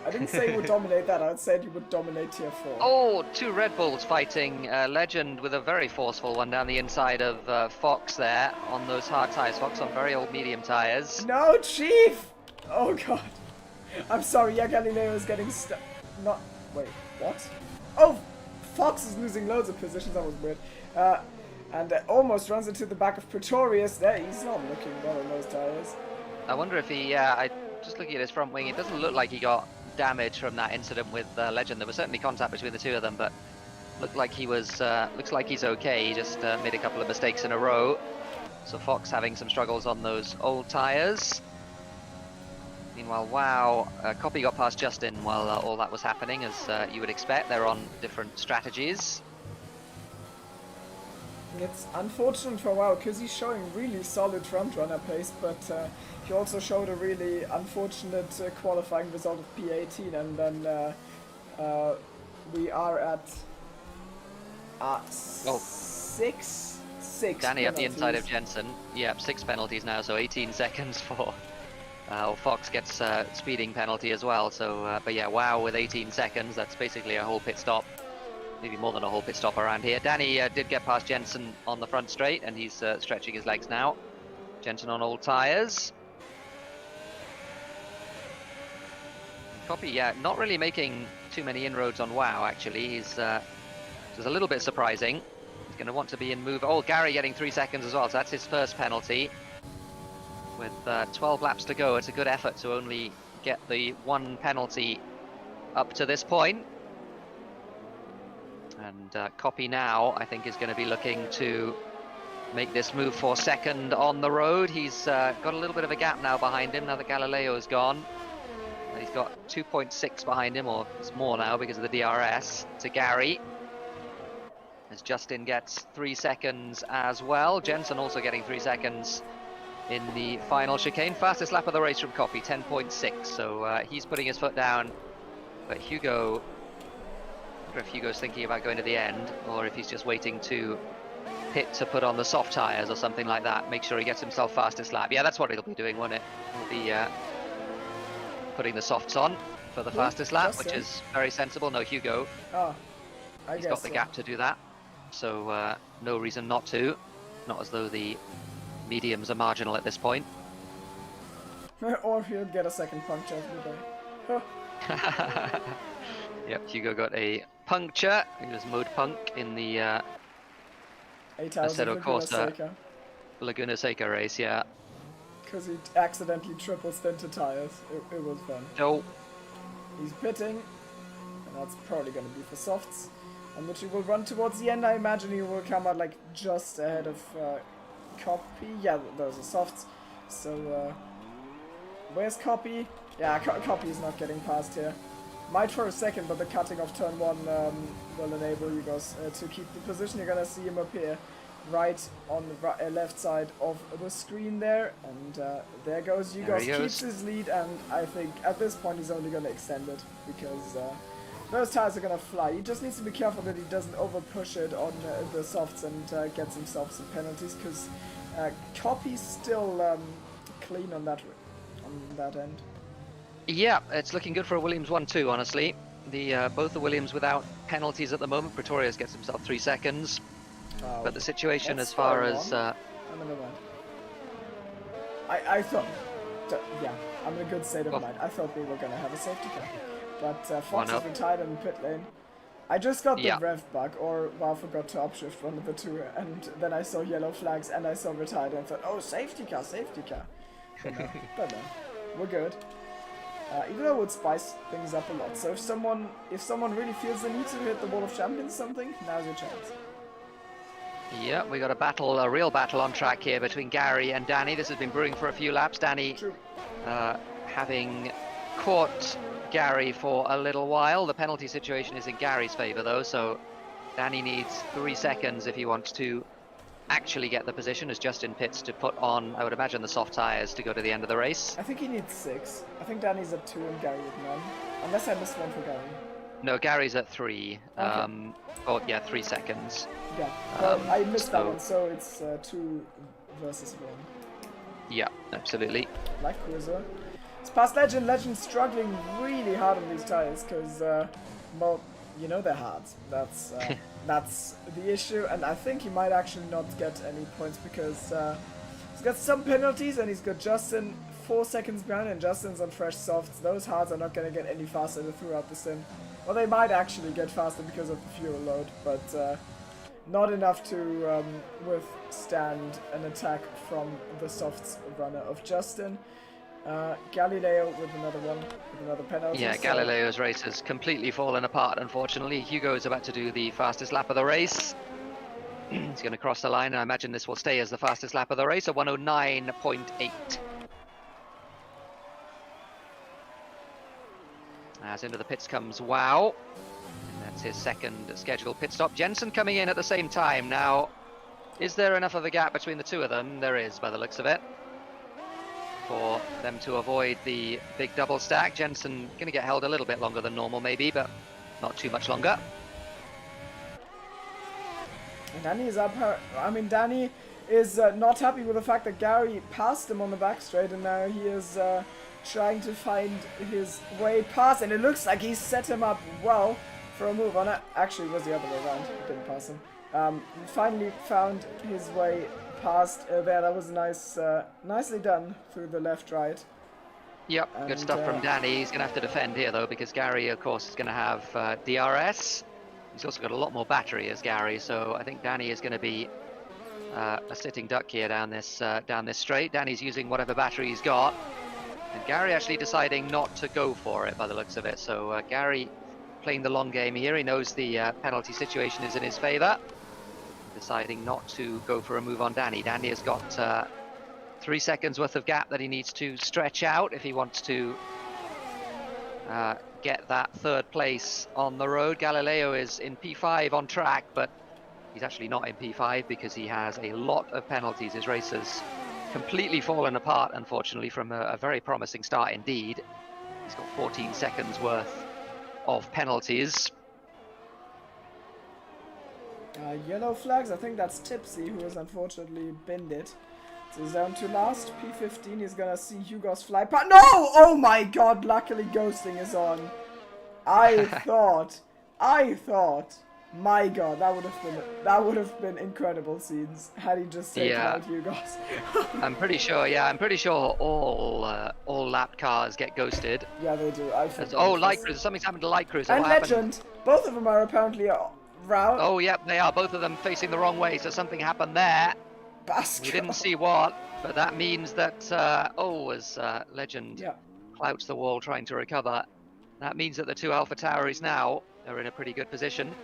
I didn't say he would dominate that. I said he would dominate tier 4. Oh, 2 Red Bulls fighting. Legend with a very forceful one down the inside of Fox there on those hard tyres. Fox on very old medium tyres. No, Chief! Oh god. I'm sorry, yeah, Galileo is getting stuck. Not. Wait, what? Oh! Fox is losing loads of positions. That was weird. And almost runs into the back of Pretorius there. He's not looking well on those tyres. I wonder if he, just looking at his front wing, it doesn't look like he got damage from that incident with Legend. There was certainly contact between the 2 of them, but looked like he was, looks like he's okay. He just made a couple of mistakes in a row. So Fox having some struggles on those old tyres. Meanwhile, Wow, Copy got past Justin while all that was happening, as you would expect. They're on different strategies. It's unfortunate for Wow because he's showing really solid front runner pace, but he also showed a really unfortunate qualifying result of P18, and then we are at 6 Danny up the inside of penalties. Jensen. Yep, 6 penalties now, so 18 seconds for. Fox gets speeding penalty as well. So, but yeah, Wow with 18 seconds. That's basically a whole pit stop. Maybe more than a whole pit stop around here. Danny did get past Jensen on the front straight, and he's stretching his legs now. Jensen on old tyres. Copy, yeah, not really making too many inroads on Wow, actually. He's just a little bit surprising. He's going to want to be in move. Oh, Gary getting 3 seconds as well, so that's his first penalty. With 12 laps to go, it's a good effort to only get the 1 penalty up to this point. And Copy now, I think, is going to be looking to make this move for second on the road. He's got a little bit of a gap now behind him, now that Galileo is gone. He's got 2.6 behind him, or it's more now because of the DRS, to Gary. As Justin gets 3 seconds as well. Jensen also getting 3 seconds in the final chicane. Fastest lap of the race from Copy, 10.6. So he's putting his foot down. But Hugo, I wonder if Hugo's thinking about going to the end, or if he's just waiting to pit to put on the soft tyres or something like that. Make sure he gets himself fastest lap. Yeah, that's what he'll be doing, won't it? He'll be putting the softs on for the fastest lap, which is very sensible. No, Hugo. Oh, He's got the gap to do that. So no reason not to. Not as though the mediums are marginal at this point. Or he'll get a second puncture every day. Yep, Hugo got a puncture. He was mode punk in the 8,000 Assetto Corsa Laguna Seca race, yeah. Because he accidentally triple stinted tires. It was fun. So He's pitting, and that's probably going to be for softs, on which he will run towards the end. I imagine he will come out like just ahead of Copy. Yeah, those are softs. So, where's Copy? Yeah, Copy is not getting past here. Might for a second, but the cutting of turn 1 will enable you guys to keep the position. You're gonna see him appear right on the left side of the screen there, and there goes Yugos. Keeps his lead, and I think at this point he's only gonna extend it because those tires are gonna fly. He just needs to be careful that he doesn't over push it on the softs and gets himself some penalties, because Copy's still clean on that end. yeah, it's looking good for a Williams 1-2, honestly. The both the Williams without penalties at the moment. Pretorius gets himself 3 seconds. But the situation as far as never mind. I thought, yeah, I'm in a good state of mind. I thought we were gonna have a safety car, but Fox no. is retired in the pit lane. I just got the Yeah. rev bug, or well, I forgot to upshift one of the two, and then I saw yellow flags and I saw retired and thought, oh, safety car, safety car. But no, we're good. Even though it would spice things up a lot. So if someone really feels the need to hit the wall of champions or something, now's your chance. Yeah, we got a real battle on track here between Gary and Danny. This has been brewing for a few laps. Danny True. having caught Gary for a little while. The penalty situation is in Gary's favour though, so Danny needs 3 seconds if he wants to actually get the position as Justin pits to put on, I would imagine, the soft tyres to go to the end of the race. I think he needs 6. I think Danny's at 2 and Gary at 9. Unless I missed one for Gary. No, Gary's at 3. Okay. Oh yeah, 3 seconds. Yeah, well, I missed that so- one, so it's 2 versus 1. Yeah, absolutely. Like Cruiser. It's past Legend. Legend's struggling really hard on these tires because, well, you know they're hard. That's that's the issue, and I think he might actually not get any points because he's got some penalties and he's got Justin 4 seconds behind, and Justin's on fresh softs. Those hards are not going to get any faster throughout the sim. Well, they might actually get faster because of the fuel load, but not enough to withstand an attack from the softs runner of Justin. Galileo with another penalty. Yeah, so- Galileo's race has completely fallen apart, unfortunately. Hugo's about to do the fastest lap of the race. He's going to cross the line, and I imagine this will stay as the fastest lap of the race, a 109.8. As into the pits comes Wow. And that's his second scheduled pit stop. Jensen coming in at the same time. Now, is there enough of a gap between the two of them? There is, by the looks of it, for them to avoid the big double stack. Jensen going to get held a little bit longer than normal maybe, but not too much longer. And Danny is up her. I mean, Danny is not happy with the fact that Gary passed him on the back straight, and now he is trying to find his way past, and it looks like he set him up well for a move on it. Actually, it was the other way around. He didn't pass him. He finally found his way past there. That was nice, nicely done through the left-right. Yep, And, good stuff from Danny. He's going to have to defend here though, because Gary, of course, is going to have DRS. He's also got a lot more battery as Gary, so I think Danny is going to be a sitting duck here down this straight. Danny's using whatever battery he's got, and Gary actually deciding not to go for it by the looks of it. So Gary playing the long game here. He knows the penalty situation is in his favour, deciding not to go for a move on Danny. Danny has got 3 seconds worth of gap that he needs to stretch out if he wants to get that third place on the road. Galileo is in P5 on track, but he's actually not in P5 because he has a lot of penalties. His race has completely fallen apart, unfortunately, from a very promising start indeed. He's got 14 seconds worth of penalties. Yellow flags, I think that's Tipsy, who has unfortunately binned it. So he's down to last. P15, he's gonna see Hugo's fly past. No! Oh my god, luckily ghosting is on. I thought, my god, that would have been incredible scenes had he just taken out Hugo's. I'm pretty sure, all lap cars get ghosted. Yeah, they do. Light Cruiser, something's happened to Light Cruiser. And What happened? Legend, both of them are apparently round. Oh, yep, they are. Both of them facing the wrong way, so something happened there. Basco. We didn't see what, but that means that, as Legend clouts the wall trying to recover, that means that the two Alpha Tauris now are in a pretty good position.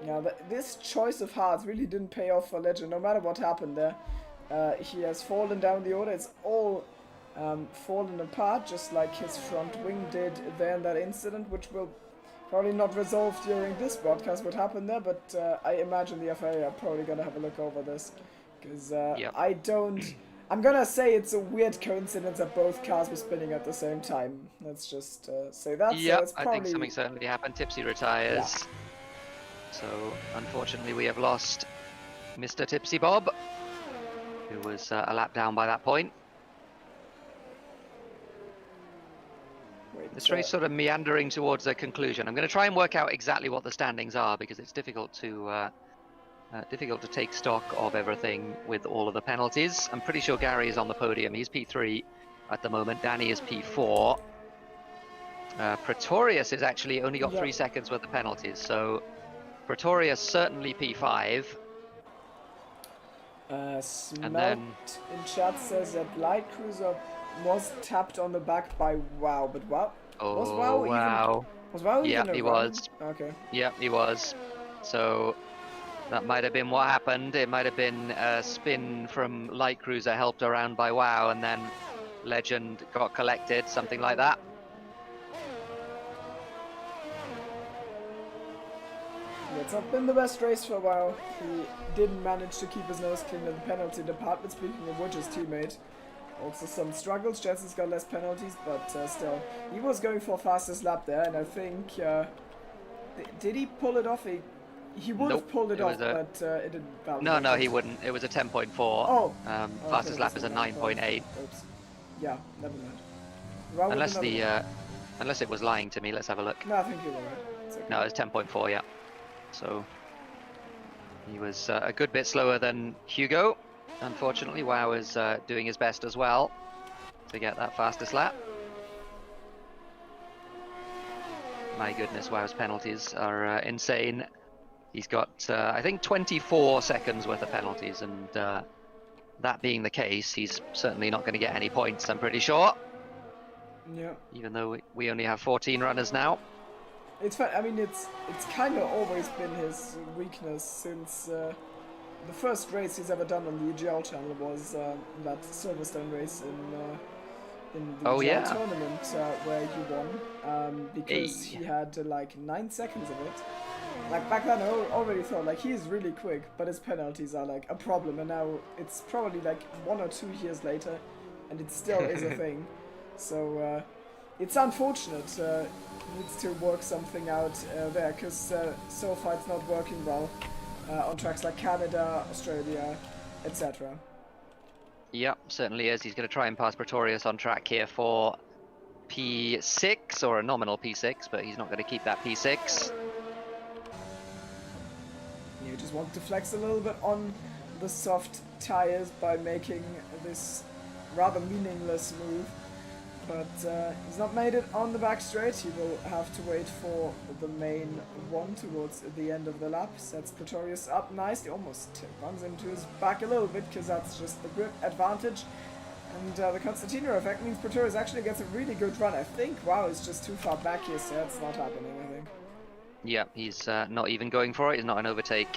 Yeah, this choice of hearts really didn't pay off for Legend, no matter what happened there. He has fallen down the order. It's all fallen apart, just like his front wing did there in that incident, which will probably not resolve during this broadcast what happened there, but I imagine the FIA are probably going to have a look over this. Because I'm going to say it's a weird coincidence that both cars were spinning at the same time. Let's just say that. Yep, so I think something certainly happened. Tipsy retires. Yeah. So, unfortunately, we have lost Mr. Tipsy Bob, who was a lap down by that point. This race sort of meandering towards a conclusion. I'm going to try and work out exactly what the standings are, because it's difficult to difficult to take stock of everything with all of the penalties. I'm pretty sure Gary is on the podium. He's P3 at the moment. Danny is P4. Pretorius is actually only got 3 seconds worth of penalties, so Pretorius certainly P5. Smelt And then in chat says that Light Cruiser was tapped on the back by WoW, but WoW was WoW wow. was WoW Yeah, even a he run? was. Okay. Yeah, he was. So that might have been what happened. It might have been a spin from Light Cruiser helped around by WoW, and then Legend got collected, something like that. Yeah, it's not been the best race for a while. He didn't manage to keep his nose clean in the penalty department, speaking of which, his teammate. Also some struggles. Jensen's got less penalties, but still. He was going for fastest lap there, and I think... did he pull it off? He would have pulled it off, but it didn't validate. No, he wouldn't. It was a 10.4. Oh! Fastest lap is a 9.8. Oops. Yeah, never mind. Well, Unless it was lying to me. Let's have a look. No, I think you were right. It's okay. No, it's 10.4, yeah. So he was a good bit slower than Hugo. Unfortunately, WoW is doing his best as well to get that fastest lap. My goodness, WoW's penalties are insane. He's got, I think, 24 seconds worth of penalties, and that being the case, he's certainly not going to get any points, I'm pretty sure. Yeah. Even though we only have 14 runners now. It's fun. I mean, it's kind of always been his weakness since the first race he's ever done on the EGL channel was that Silverstone race in the EGL tournament where he won because he had like 9 seconds of it. Like back then, I already thought like he is really quick, but his penalties are like a problem, and now it's probably like 1 or 2 years later, and it still is a thing. So it's unfortunate. Needs to work something out there, because so far it's not working well on tracks like Canada, Australia, etc. Yep, certainly is. He's going to try and pass Pretorius on track here for P6, or a nominal P6, but he's not going to keep that P6. You just want to flex a little bit on the soft tires by making this rather meaningless move. But he's not made it on the back straight. He will have to wait for the main one towards the end of the lap. Sets Pretorius up nicely. Almost runs into his back a little bit, because that's just the grip advantage. And the Constantino effect means Pretorius actually gets a really good run. I think WoW is just too far back here, so that's not happening, I think. Yeah, he's not even going for it. He's not an overtake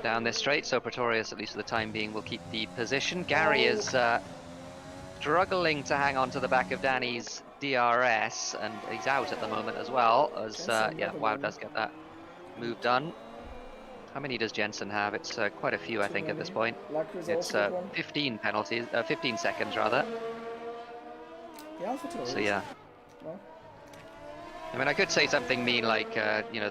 down this straight, so Pretorius, at least for the time being, will keep the position. Gary is struggling to hang on to the back of Danny's DRS, and he's out at the moment as well, as WoW does get that move done. How many does Jensen have? It's quite a few, I think, at this point. It's 15 penalties, 15 seconds rather. Yeah, so yeah. Well. I mean, I could say something mean like, you know,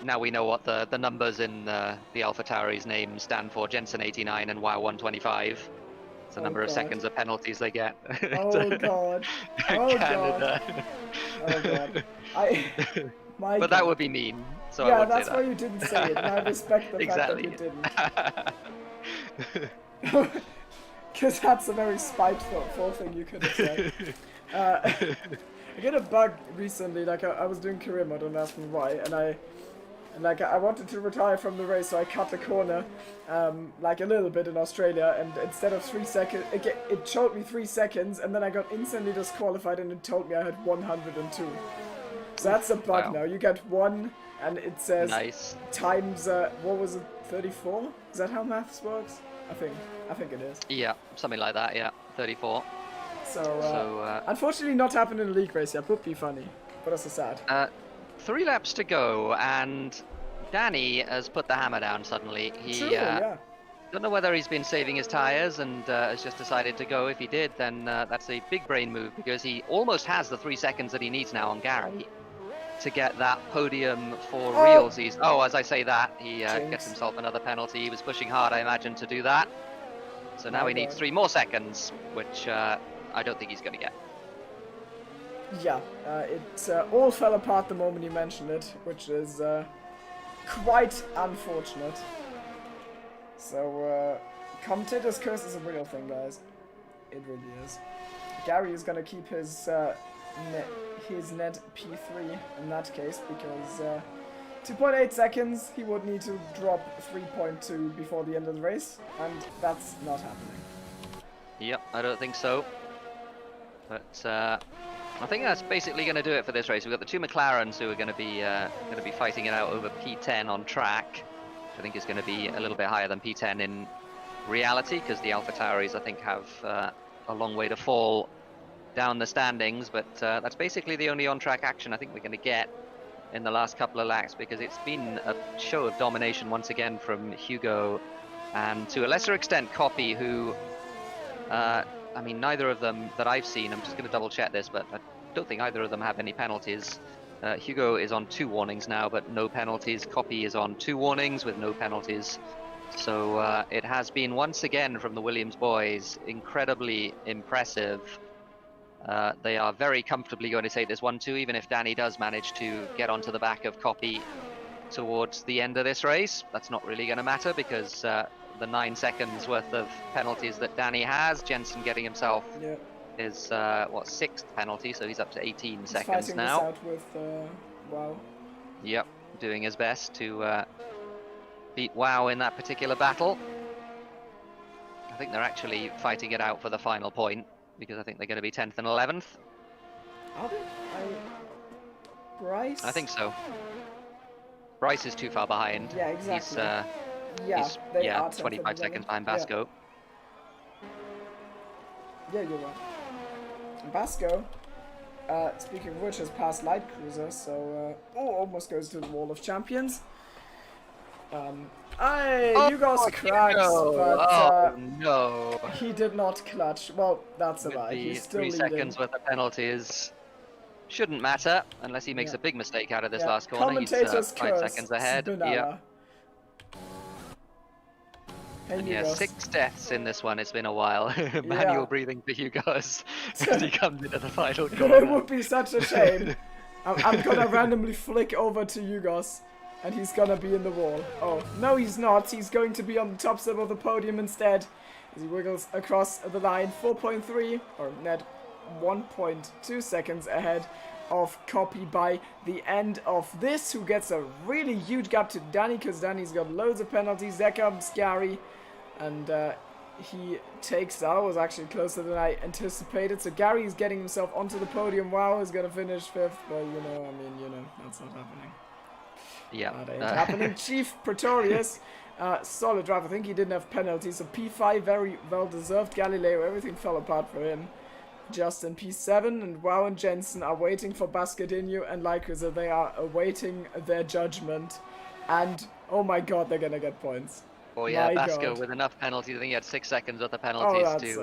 now we know what the numbers in the AlphaTauri's name stand for. Jensen 89 and WoW 125. It's the number of seconds of penalties they get. Oh god. Oh god. Oh god. But that would be mean. So yeah, I would that's say why that. you didn't say it, and I respect the fact that you didn't. Because that's a very spiteful thing you could have said. I got a bug recently, like I was doing career mode, don't ask me why, and I wanted to retire from the race, so I cut the corner like a little bit in Australia, and instead of 3 seconds, it showed me 3 seconds, and then I got instantly disqualified, and it told me I had 102. So that's a bug now. You get 1, and it says times, what was it, 34? Is that how maths works? I think it is. Yeah, something like that, yeah, 34. So unfortunately not happened in a league race yet. Would be funny, but also sad. 3 laps to go, and Danny has put the hammer down suddenly. He don't know whether he's been saving his tires and has just decided to go. If he did, then that's a big brain move, because he almost has the 3 seconds that he needs now on Gary to get that podium for realsies. Oh, as I say that, he gets himself another penalty. He was pushing hard, I imagine, to do that. So now he needs 3 more seconds, which I don't think he's going to get. Yeah, it all fell apart the moment you mentioned it, which is quite unfortunate. So, commentator's curse is a real thing, guys. It really is. Gary is gonna keep his net P3 in that case, because 2.8 seconds, he would need to drop 3.2 before the end of the race, and that's not happening. Yep, I don't think so. But I think that's basically going to do it for this race. We've got the two McLarens who are going to be fighting it out over P10 on track, which I think is going to be a little bit higher than P10 in reality, because the AlphaTauris I think have a long way to fall down the standings. But that's basically the only on-track action I think we're going to get in the last couple of laps, because it's been a show of domination once again from Hugo, and to a lesser extent Copy, who I mean, neither of them that I've seen, I'm just going to double check this, but I don't think either of them have any penalties. Hugo is on 2 warnings now, but no penalties. Copy is on 2 warnings with no penalties. So it has been once again from the Williams boys incredibly impressive. They are very comfortably going to take this 1-2, even if Danny does manage to get onto the back of Copy towards the end of this race. That's not really going to matter, because the 9 seconds worth of penalties that Danny has, Jensen getting himself his 6th penalty, so he's up to 18 seconds fighting now. This out with Wow. Yep, doing his best to beat Wow in that particular battle. I think they're actually fighting it out for the final point, because I think they're going to be 10th and 11th. Are they? Bryce? I think so. Bryce is too far behind. Yeah, exactly. He's they are 10th 25 and seconds 11th. behind Basco. Yeah, you're right. Basco, speaking of which, has passed Light Cruiser, so almost goes to the Wall of Champions. Hugo's cracked, but no. he did not clutch. Well, that's a With lie. the He's still 3 leading. seconds worth of penalties. Shouldn't matter unless he makes a big mistake out of this last corner. He's Commentator's 5 curse. seconds ahead. Banana. Yep. Hey, And yeah, Hugos. 6 deaths in this one. It's been a while. Manual breathing for Hugos as he comes into the final It corner. would be such a shame. I'm gonna randomly flick over to Hugos, and he's gonna be in the wall. Oh, no he's not. He's going to be on the top step of the podium instead, as he wiggles across the line. 4.3, or net 1.2 seconds ahead of Copy by the end of this, who gets a really huge gap to Danny, because Danny's got loads of penalties. There comes Gary, and he takes that. Was actually closer than I anticipated. So Gary is getting himself onto the podium. Wow, is gonna finish 5th, but that's not happening. Yeah. That ain't happening. Chief Pretorius, solid drive. I think he didn't have penalties. So P5, very well deserved. Galileo, everything fell apart for him. Justin P7, and Wow and Jensen are waiting for Bascadinho and Lycruiser. They are awaiting their judgment, and oh my god, they're gonna get points. Oh yeah, My Basco God. with enough penalties. I think he had 6 seconds worth of Oh, penalties that's to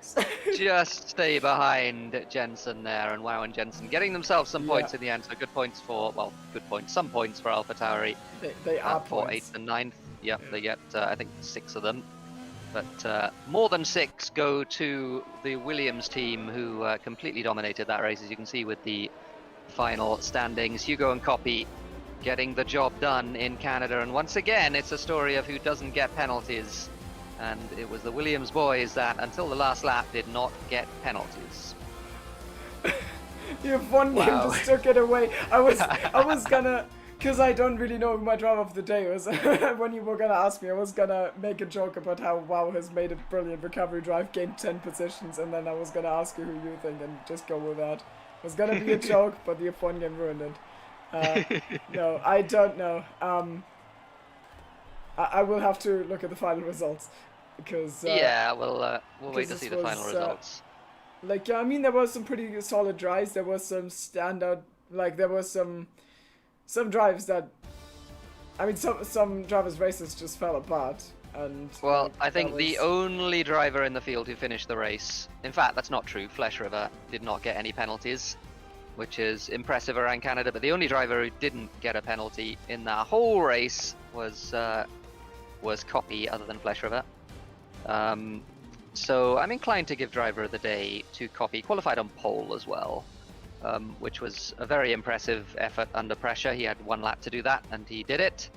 so close. just stay behind Jensen there, and Wow and Jensen getting themselves some points Yeah. in the end. So good points for, well, good points, some points for AlphaTauri. They are For points. 8th and 9th. Yep, they get, I think, 6 of them. But more than 6 go to the Williams team, who completely dominated that race, as you can see with the final standings. Hugo and Copy getting the job done in Canada. And once again, it's a story of who doesn't get penalties. And it was the Williams boys that, until the last lap, did not get penalties. You have one game, Wow. just took it away. I was gonna, because I don't really know who my driver of the day was. When you were gonna ask me, I was gonna make a joke about how Wow has made a brilliant recovery drive, gained 10 positions, and then I was gonna ask you who you think and just go with that. It was gonna be a joke, but the F1 game ruined it. No, I don't know. I will have to look at the final results, because yeah, we'll wait to this see the was, final results. like, I mean, there was some pretty solid drives. There was some standout, like, there was some drives that, I mean, some drivers' races just fell apart. And Well, like, I think that the was- only driver in the field who finished the race, in fact, that's not true. Flesh River did not get any penalties, which is impressive around Canada. But the only driver who didn't get a penalty in that whole race was Copy, other than Flesh River. So I'm inclined to give driver of the day to Copy. Qualified on pole as well, which was a very impressive effort under pressure. He had 1 lap to do that, and he did it.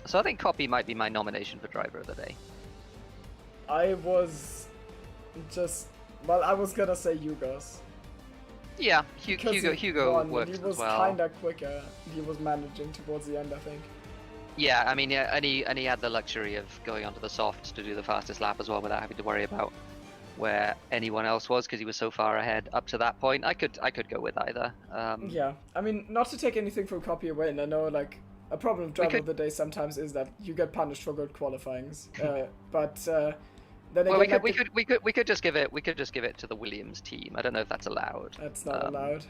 So I think Copy might be my nomination for driver of the day. I was just... Well, I was gonna say Yugos. Yeah, Because Hugo he works won, as he was well. kinda quicker. He was managing towards the end, I think. Yeah, I mean, yeah, and he had the luxury of going onto the softs to do the fastest lap as well without having to worry about where anyone else was because he was so far ahead up to that point. I could go with either. Yeah, I mean, not to take anything from Copy away, and I know, like, a problem of driver could- of the day sometimes is that you get punished for good qualifyings. But then Well, again, we could just give it to the Williams team. I don't know if that's allowed. that's not allowed.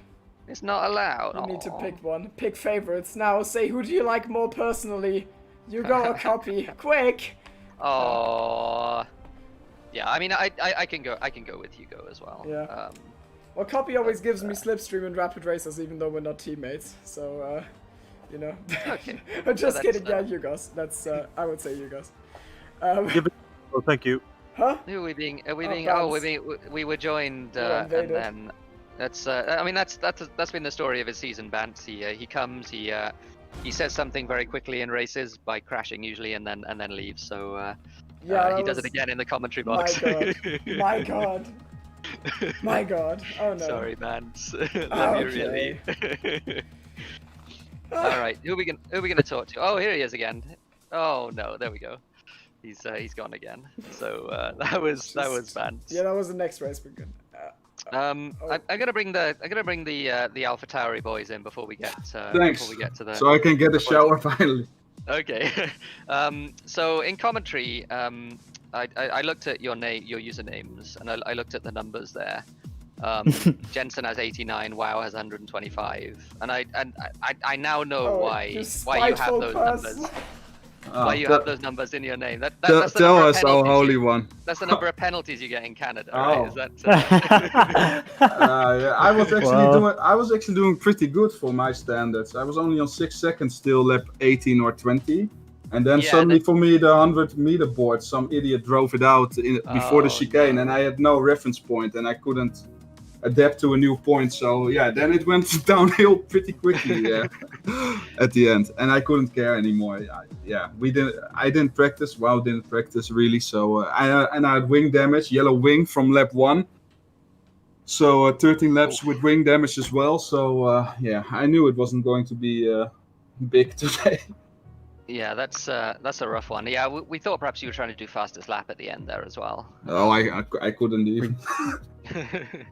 It's not allowed. You need to Aw. pick one. Pick favorites. Now, say who do you like more personally? Hugo or Copy? Quick! Oh. Yeah, I mean, I can go with Hugo as well. Yeah. Well, Copy always gives me slipstream in rapid races, even though we're not teammates. So, you know. Okay. I'm just Well, kidding. that's, Yeah, Hugos. That's I would say Hugos. Give it. Oh, thank you. Huh? Who are we being? Are we Oh, being? Bans. We were joined, We were and invaded. then that's. I mean, that's been the story of his season. Bant. He comes. He says something very quickly in races by crashing usually, and then leaves. So Yeah, he that does was- it again in the commentary My box. god. My god. My god. Oh no. Sorry, Bant. Love you Okay. really. All right, who are we gonna talk to? Oh, here he is again. Oh no, there we go. He's gone again. So that was Bant. Yeah, that was the next race, but good. I'm gonna bring the Alpha Tauri boys in before we get Thanks. before we get to the. So I can get a shower finally. Okay. So in commentary, I looked at your usernames, and I looked at the numbers there. Jensen has 89, WoW has 125, and I now know Oh, why you you have spiteful those person. numbers. Why you have those numbers in your name? That's the Tell number of us, oh penalties holy you- one. That's the number of penalties you get in Canada, Oh. right? Is that? Yeah, I was actually Well- doing pretty good for my standards. I was only on 6 seconds till lap 18 or 20, and then Yeah, suddenly for me the 100-meter board, some idiot drove it out before the Oh, chicane, no. and I had no reference point, and I couldn't adapt to a new point. So yeah, then it went downhill pretty quickly at the end, and I couldn't care anymore. I didn't practice. WoW didn't practice really. So I had wing damage, yellow wing from lap 1. So 13 laps with wing damage as well. So I knew it wasn't going to be big today. Yeah, that's a rough one. Yeah, we thought perhaps you were trying to do fastest lap at the end there as well. Oh, I couldn't even.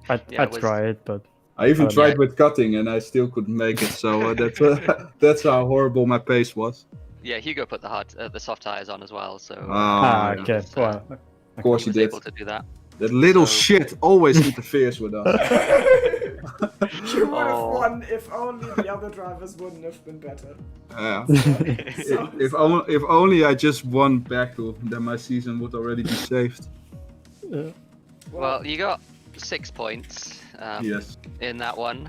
I Yeah, it was- tried, but I even Oh, tried yeah. with cutting, and I still couldn't make it. So that's how horrible my pace was. Yeah, Hugo put the soft tires on as well, so Ah, he okay. was, Well, Of course he he was did. able to do that. That little So- shit always interferes with us. You would have Oh. won if only the other drivers wouldn't have been better. Yeah. So, If only I just won Baku, then my season would already be saved. Well, you got 6 points Yes. in that one,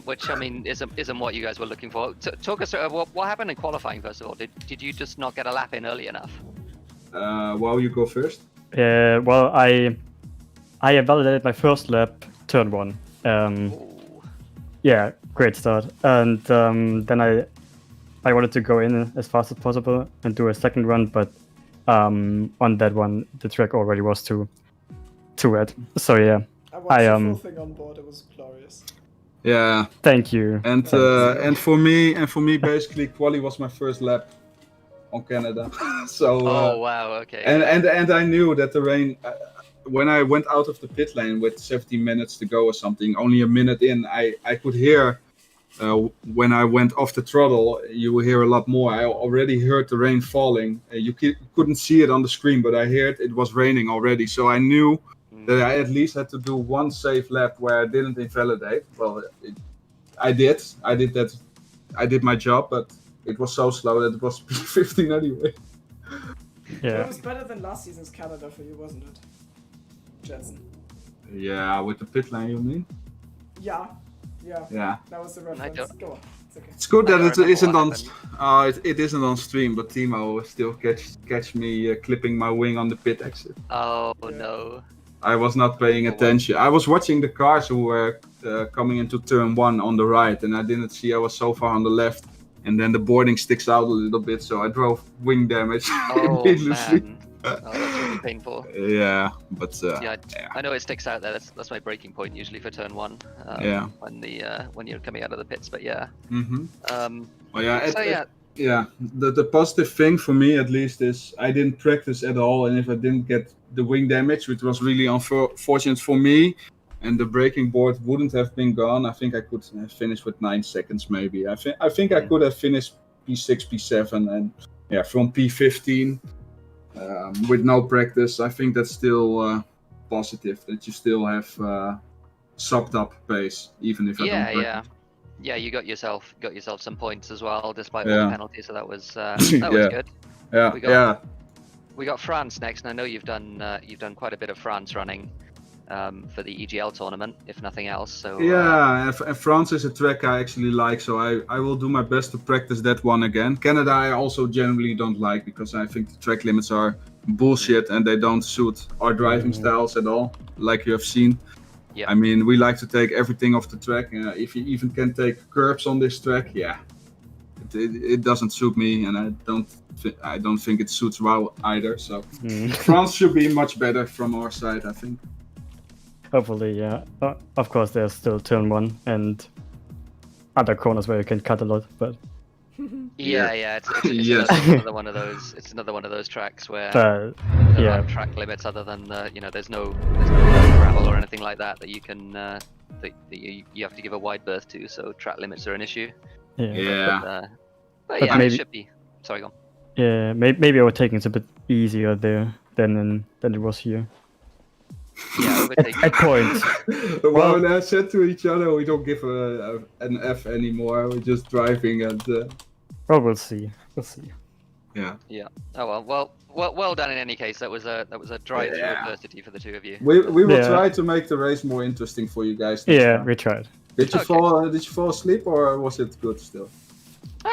which I mean isn't what you guys were looking for. Talk us through what happened in qualifying first of all. Did you just not get a lap in early enough? Well, you go first. well, I validated my first lap, turn 1. Ooh. Yeah, great start. And then I wanted to go in as fast as possible and do a second run, but on that one the track already was too wet. So yeah, I watched the I, full thing on board. It was glorious. Yeah. thank you. And for me, basically, quali was my first lap on Canada. So. Oh wow, okay. And I knew that the rain. When I went out of the pit lane with 17 minutes to go or something, only a minute in, I could hear. When I went off the throttle, you will hear a lot more. I already heard the rain falling. You couldn't see it on the screen, but I heard it was raining already. So I knew that I at least had to do one safe lap where I didn't invalidate. Well, I did. I did that. I did my job, but it was so slow that it was P15 anyway. But Yeah, it was better than last season's Canada for you, wasn't it, Jensen? Yeah, with the pit lane, you mean? Yeah. Yeah. That was the don't- reference. Go on. It's okay. It's good I that don't it remember isn't what on. It isn't on stream, but Timo still catch me clipping my wing on the pit exit. Oh Yeah. no. I was not paying attention. I was watching the cars who were coming into turn 1 on the right, and I didn't see I was so far on the left. and then the boarding sticks out a little bit, so I drove wing damage Oh needlessly. man, oh, that's really painful. Yeah, but Yeah, I know it sticks out there. That's my breaking point usually for turn 1. Yeah. When you're coming out of the pits, but yeah. Well, yeah, So yeah, yeah. The positive thing for me at least is I didn't practice at all, and if I didn't get the wing damage, which was really unfortunate for me, and the braking board wouldn't have been gone, I think I could have finished with 9 seconds maybe. I think I could have finished P6, P7, and yeah, from P15 with no practice. I think that's still positive that you still have sucked up pace, even if I don't practice. Yeah, you got yourself some points as well, despite all Yeah. the penalties. So that was was good. Yeah, We got France next, and I know you've done quite a bit of France running for the EGL tournament, if nothing else. So yeah, and France is a track I actually like, so I will do my best to practice that one again. Canada I also generally don't like because I think the track limits are bullshit and they don't suit our driving styles at all, like you have seen. Yeah. I mean, we like to take everything off the track. If you even can take curbs on this track, yeah, it doesn't suit me, and I don't think it suits WoW either. So France should be much better from our side, I think. Hopefully, yeah. Of course, there's still turn 1 and other corners where you can cut a lot, but it's Yes. another one of those. It's another one of those tracks where there yeah, aren't track limits other than there's no gravel or anything like that you can that you have to give a wide berth to. So track limits are an issue. Yeah. But But yeah, maybe- it should be. Sorry, go on. yeah. Maybe overtaking is a bit easier there than it was here. Yeah, overtaking. At points. Well, and I said to each other, we don't give an F anymore. We're just driving, and Well, we'll see. We'll see. yeah. Yeah. Oh well done in any case. That was a drive through Yeah. adversity for the two of you. We will Yeah. try to make the race more interesting for you guys. next Yeah, time. we tried. Did you Okay. Did you fall asleep, or was it good still?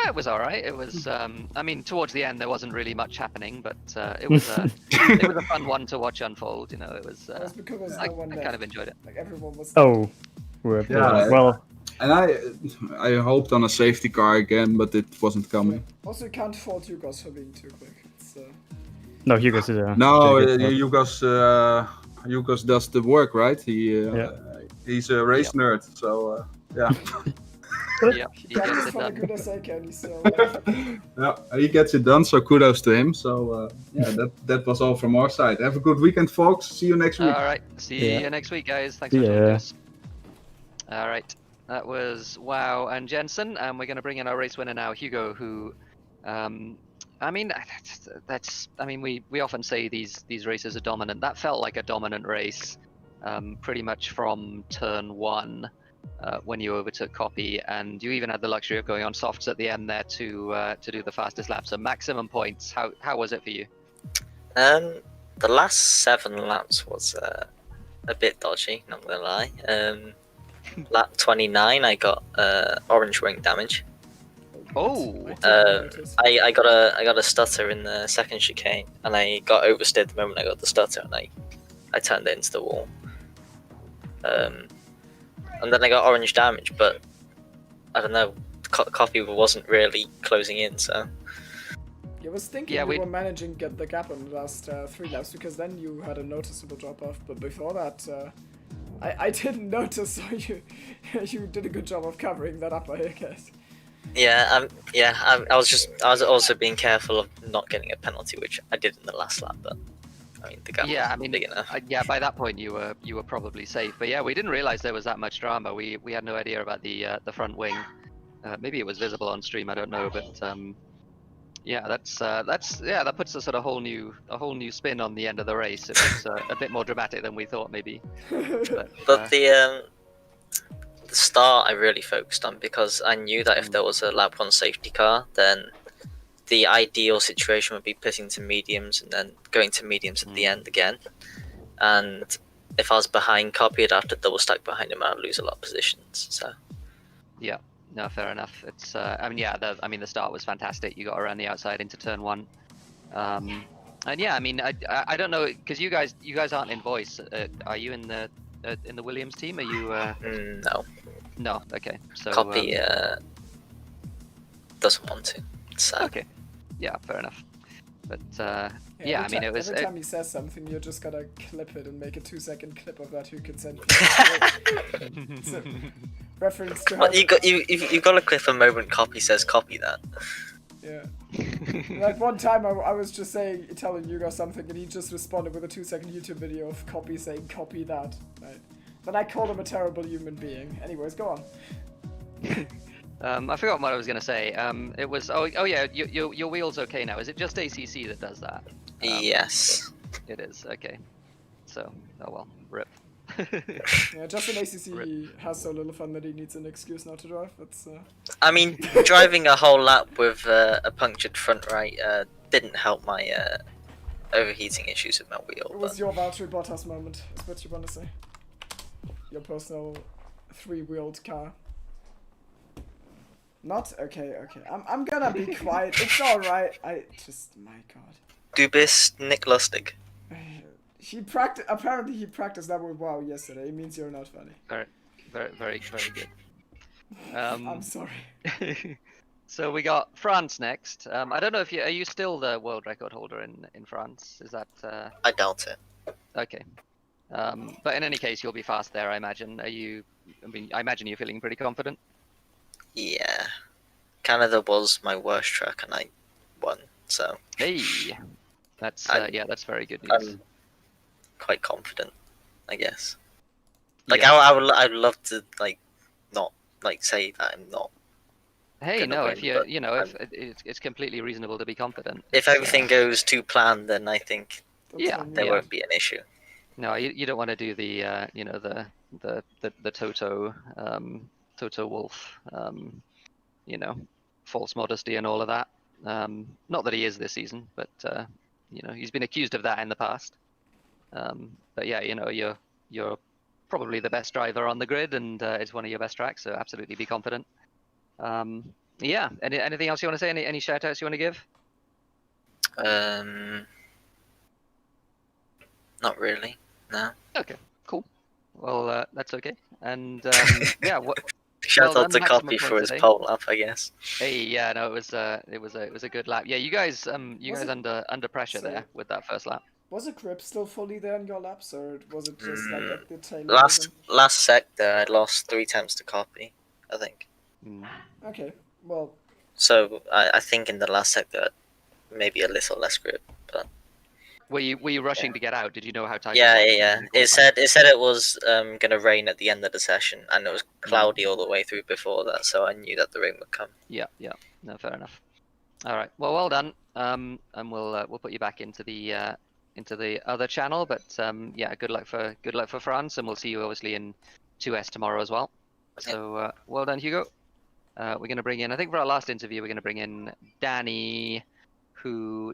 It was all right. It was. I mean, towards the end there wasn't really much happening, but it was it was a fun one to watch unfold. You know, it was. That was because there was I no one kind there. of enjoyed it. Like everyone was. Oh, we're Yeah. well. And I hoped on a safety car again, but it wasn't coming. Also, you can't fault you guys for being too quick. It's, No, Hugo's is a No, pretty good one. Yugos does the work, right? He's a race nerd, so yeah. Yeah, he that gets is it for the done. goodness sake, and so. Yeah, he gets it done, so kudos to him. So yeah, that was all from our side. Have a good weekend, folks. See you next week. All right. See Yeah. you next week, guys. Thanks for Yeah. joining us. All right. That was Wow and Jensen, and we're going to bring in our race winner now, Hugo, who, I mean, we often say these races are dominant. That felt like a dominant race, pretty much from turn 1, when you overtook Copy, and you even had the luxury of going on softs at the end there to do the fastest lap. So maximum points. How was it for you? The last 7 laps was a bit dodgy, not gonna lie. Lap 29, I got orange wing damage. Oh, I got a stutter in the second chicane, and I got oversteered the moment I got the stutter, and I turned it into the wall. And then I got orange damage, but I don't know, Copy wasn't really closing in, so. I was thinking Yeah, we we- were managing to get the gap in the last 3 laps, because then you had a noticeable drop off, but before that, I didn't notice, so you did a good job of covering that up, I guess. Yeah, I was also being careful of not getting a penalty, which I did in the last lap, but I mean the gap yeah. I wasn't mean, big enough. yeah. By that point, you were probably safe. But yeah, we didn't realize there was that much drama. We had no idea about the front wing. Maybe it was visible on stream. I don't know, but yeah, that puts a sort of whole new spin on the end of the race. It was a bit more dramatic than we thought, maybe. But the start I really focused on, because I knew that if there was a lap 1 safety car, then the ideal situation would be pitting to mediums and then going to mediums at the end again. And if I was behind Copy, I'd have to double stack behind him and I'd lose a lot of positions. So Yeah, no, fair enough. It's I mean, the start was fantastic. You got around the outside into turn 1, and yeah, I mean, I don't know, because you guys aren't in voice. Are you in the Williams team? Are you? no. No. Okay. So Copy doesn't want to. It's sad. Okay. Yeah, fair enough. But Yeah, I mean, it was. every time he says something, you just gotta clip it and make a 2-second clip of that. Who can send? It's a reference to how. Well, you got to clip a moment. Copy says copy that. Yeah. Like one time, I was just telling Hugo something, and he just responded with a 2-second YouTube video of copy saying copy that. Right. But I called him a terrible human being. Anyways, go on. I forgot what I was gonna say. It was. Oh yeah. Your wheel's okay now. Is it just ACC that does that? Yes. It is. Okay. So, oh well. Rip. Yeah, just an ACC has so little fun that he needs an excuse not to drive. That's. I mean, driving a whole lap with a punctured front right didn't help my overheating issues with my wheel. It was your Valtteri Bottas moment, is what you want to say. Your personal 3-wheeled car. Not? Okay. I'm gonna be quiet. It's alright. My god. Du bist Nick Lustig. Apparently he practiced that with WoW yesterday. It means you're not funny. Very good. I'm sorry. So we got France next. I don't know if are you still the world record holder in France? Is that? I doubt it. Okay. But in any case, you'll be fast there, I imagine. I imagine you're feeling pretty confident. Yeah. Canada was my worst track and I won, so. Hey, that's that's very good news. I'm quite confident, I guess. Like yeah. I'd love to not say that I'm not. Hey, no, win, if if it's completely reasonable to be confident. If everything goes to plan, then I think there won't be an issue. No, you don't want to do the the Toto Wolf, false modesty and all of that. Not that he is this season, but he's been accused of that in the past. But yeah, you're probably the best driver on the grid, and it's one of your best tracks, so absolutely be confident. Yeah. Anything else you want to say? Any shout outs you want to give? Not really. No. Okay. Cool. Well, that's okay. And yeah. Shout out to Copy for his pole lap, I guess. Hey, yeah, no, it was a good lap. Yeah, you guys under pressure there with that first lap. Was the grip still fully there in your laps, or was it just like at the tail? Last sector, I lost 3 times to Copy, I think. Okay, well. So I think in the last sector, maybe a little less grip, but. Were you rushing to get out? Did you know how tight? Yeah. It said it was gonna rain at the end of the session, and it was cloudy all the way through before that, so I knew that the rain would come. Yeah. No, fair enough. All right. Well done. And we'll put you back into the other channel. But yeah, good luck for France, and we'll see you obviously in 2S tomorrow as well. So well done, Hugo. We're gonna bring in. I think for our last interview, we're gonna bring in Danny, who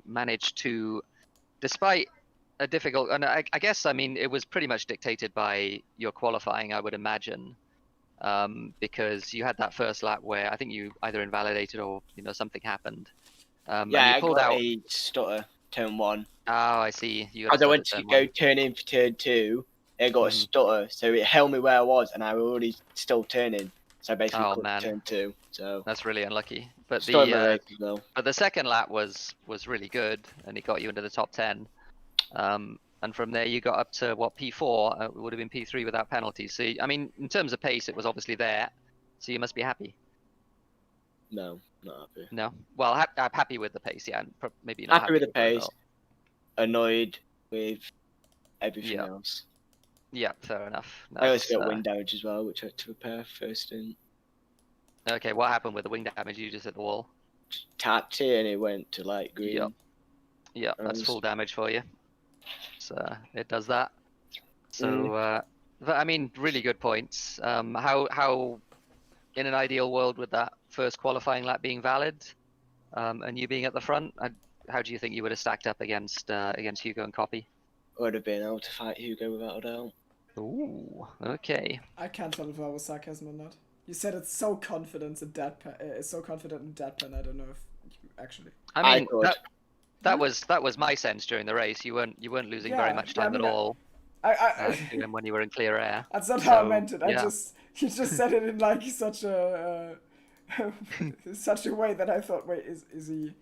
managed to, despite a difficult, and I guess it was pretty much dictated by your qualifying, I would imagine, because you had that first lap where I think you either invalidated or something happened. Yeah, I got a stutter turn 1. Oh, I see. As I went to go turn in for turn 2, it got a stutter, so it held me where I was, and I was already still turning. So basically, turn 2. So that's really unlucky. But the second lap was really good, and it got you into the top 10. And from there, you got up to P4. It would have been P3 without penalties. So in terms of pace, it was obviously there. So you must be happy. No, not happy. No. Well, I'm happy with the pace. Yeah, maybe not happy with the pace. Annoyed with everything else. Yeah, fair enough. I also got wing damage as well, which I had to repair first. Okay, what happened with the wing damage? You just hit the wall? Tapped it and it went to light green. Yeah, that's full damage for you. So it does that. So, really good points. How in an ideal world with that first qualifying lap being valid, and you being at the front, how do you think you would have stacked up against Hugo and Copy? I would have been able to fight Hugo without a doubt. Ooh, okay. I can't tell if that was sarcasm or not. You said it's so confident in deadpan. I don't know if you actually. That was my sense during the race. You weren't losing very much time at all. When you were in clear air. That's not how I meant it. You just said it in like such a in such a way that I thought, wait, is he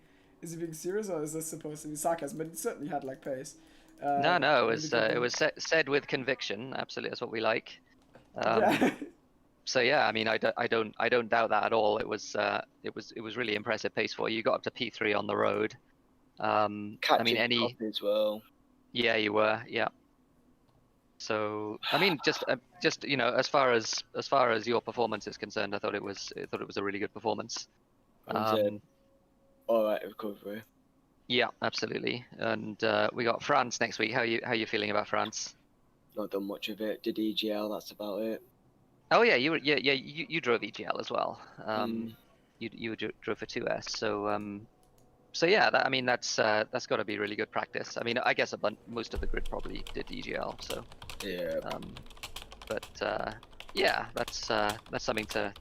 being serious or is this supposed to be sarcasm? But he certainly had like pace. No, it was said with conviction. Absolutely, that's what we like. Yeah. So yeah, I mean, I don't doubt that at all. It was really impressive pace for you. You got up to P3 on the road. I mean, Catching up as well. Yeah, you were. Yeah. So I mean, just as far as your performance is concerned, I thought it was a really good performance. And, all right, recovery. Yeah, absolutely. And we got France next week. How you feeling about France? Not done much of it. Did EGL. That's about it. Oh yeah, you drove EGL as well. You drove for 2S. So yeah, I mean that's got to be really good practice. I mean, I guess most of the grid probably did EGL. So yeah. Yeah, that's something to.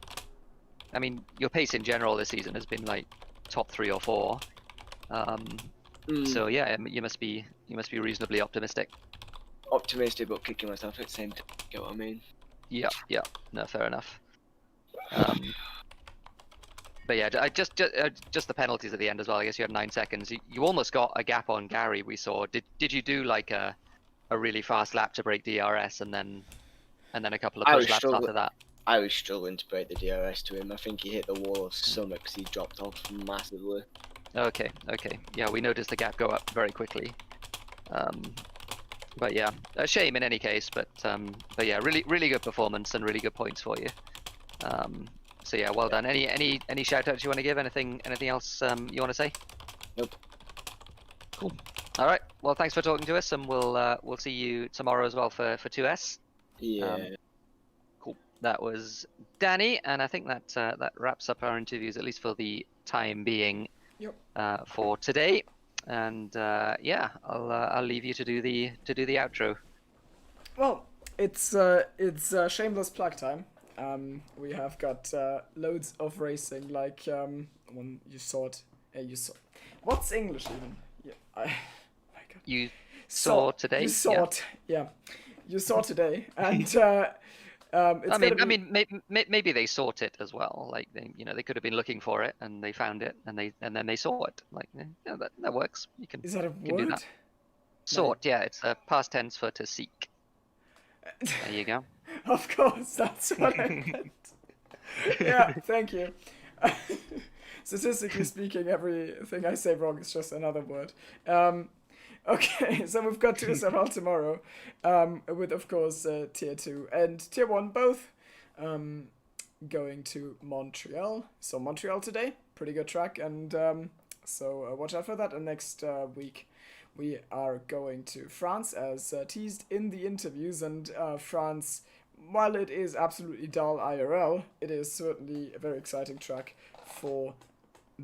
I mean, your pace in general this season has been like top 3 or 4. So yeah, you must be reasonably optimistic. Optimistic, but kicking myself at the same time. Get what I mean? Yeah. No, fair enough. But yeah, just the penalties at the end as well. I guess you had 9 seconds. You almost got a gap on Gary. We saw. Did you do like a really fast lap to break DRS and then a couple of push laps after that? I was struggling to break the DRS to him. I think he hit the wall of stomach because he dropped off massively. Okay. Yeah, we noticed the gap go up very quickly. But yeah, a shame in any case. But yeah, really good performance and really good points for you. So yeah, well done. Any shout outs you want to give? Anything else you want to say? Nope. Cool. All right. Well, thanks for talking to us, and we'll see you tomorrow as well for 2S. Yeah. Cool. That was Danny, and I think that wraps up our interviews at least for the time being. Yep. For today, and yeah, I'll leave you to do the outro. Well, it's shameless plug time. We have got loads of racing, like when you sort. What's English even? Yeah, my God. You saw today. You sort. Yeah. You saw today, and. Maybe they sought it as well. Like they could have been looking for it and they found it and then they saw it. Like yeah, that works. You can. Is that a you can do word? that. Sought, yeah, it's a past tense for to seek. There you go. Of course, that's what I meant. Yeah, thank you. Statistically speaking, everything I say wrong is just another word. Okay, so we've got 2 SLR tomorrow, with of course Tier 2 and Tier 1 both going to Montreal. So Montreal today, pretty good track, and so watch out for that. And next week we are going to France, as teased in the interviews, and France, while it is absolutely dull IRL, it is certainly a very exciting track for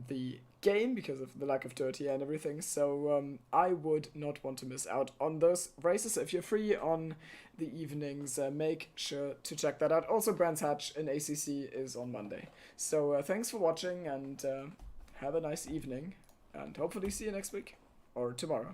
the game because of the lack of dirty and everything. So I would not want to miss out on those races. If you're free on the evenings, make sure to check that out. Also, Brands Hatch in ACC is on Monday. So thanks for watching, and have a nice evening, and hopefully see you next week or tomorrow.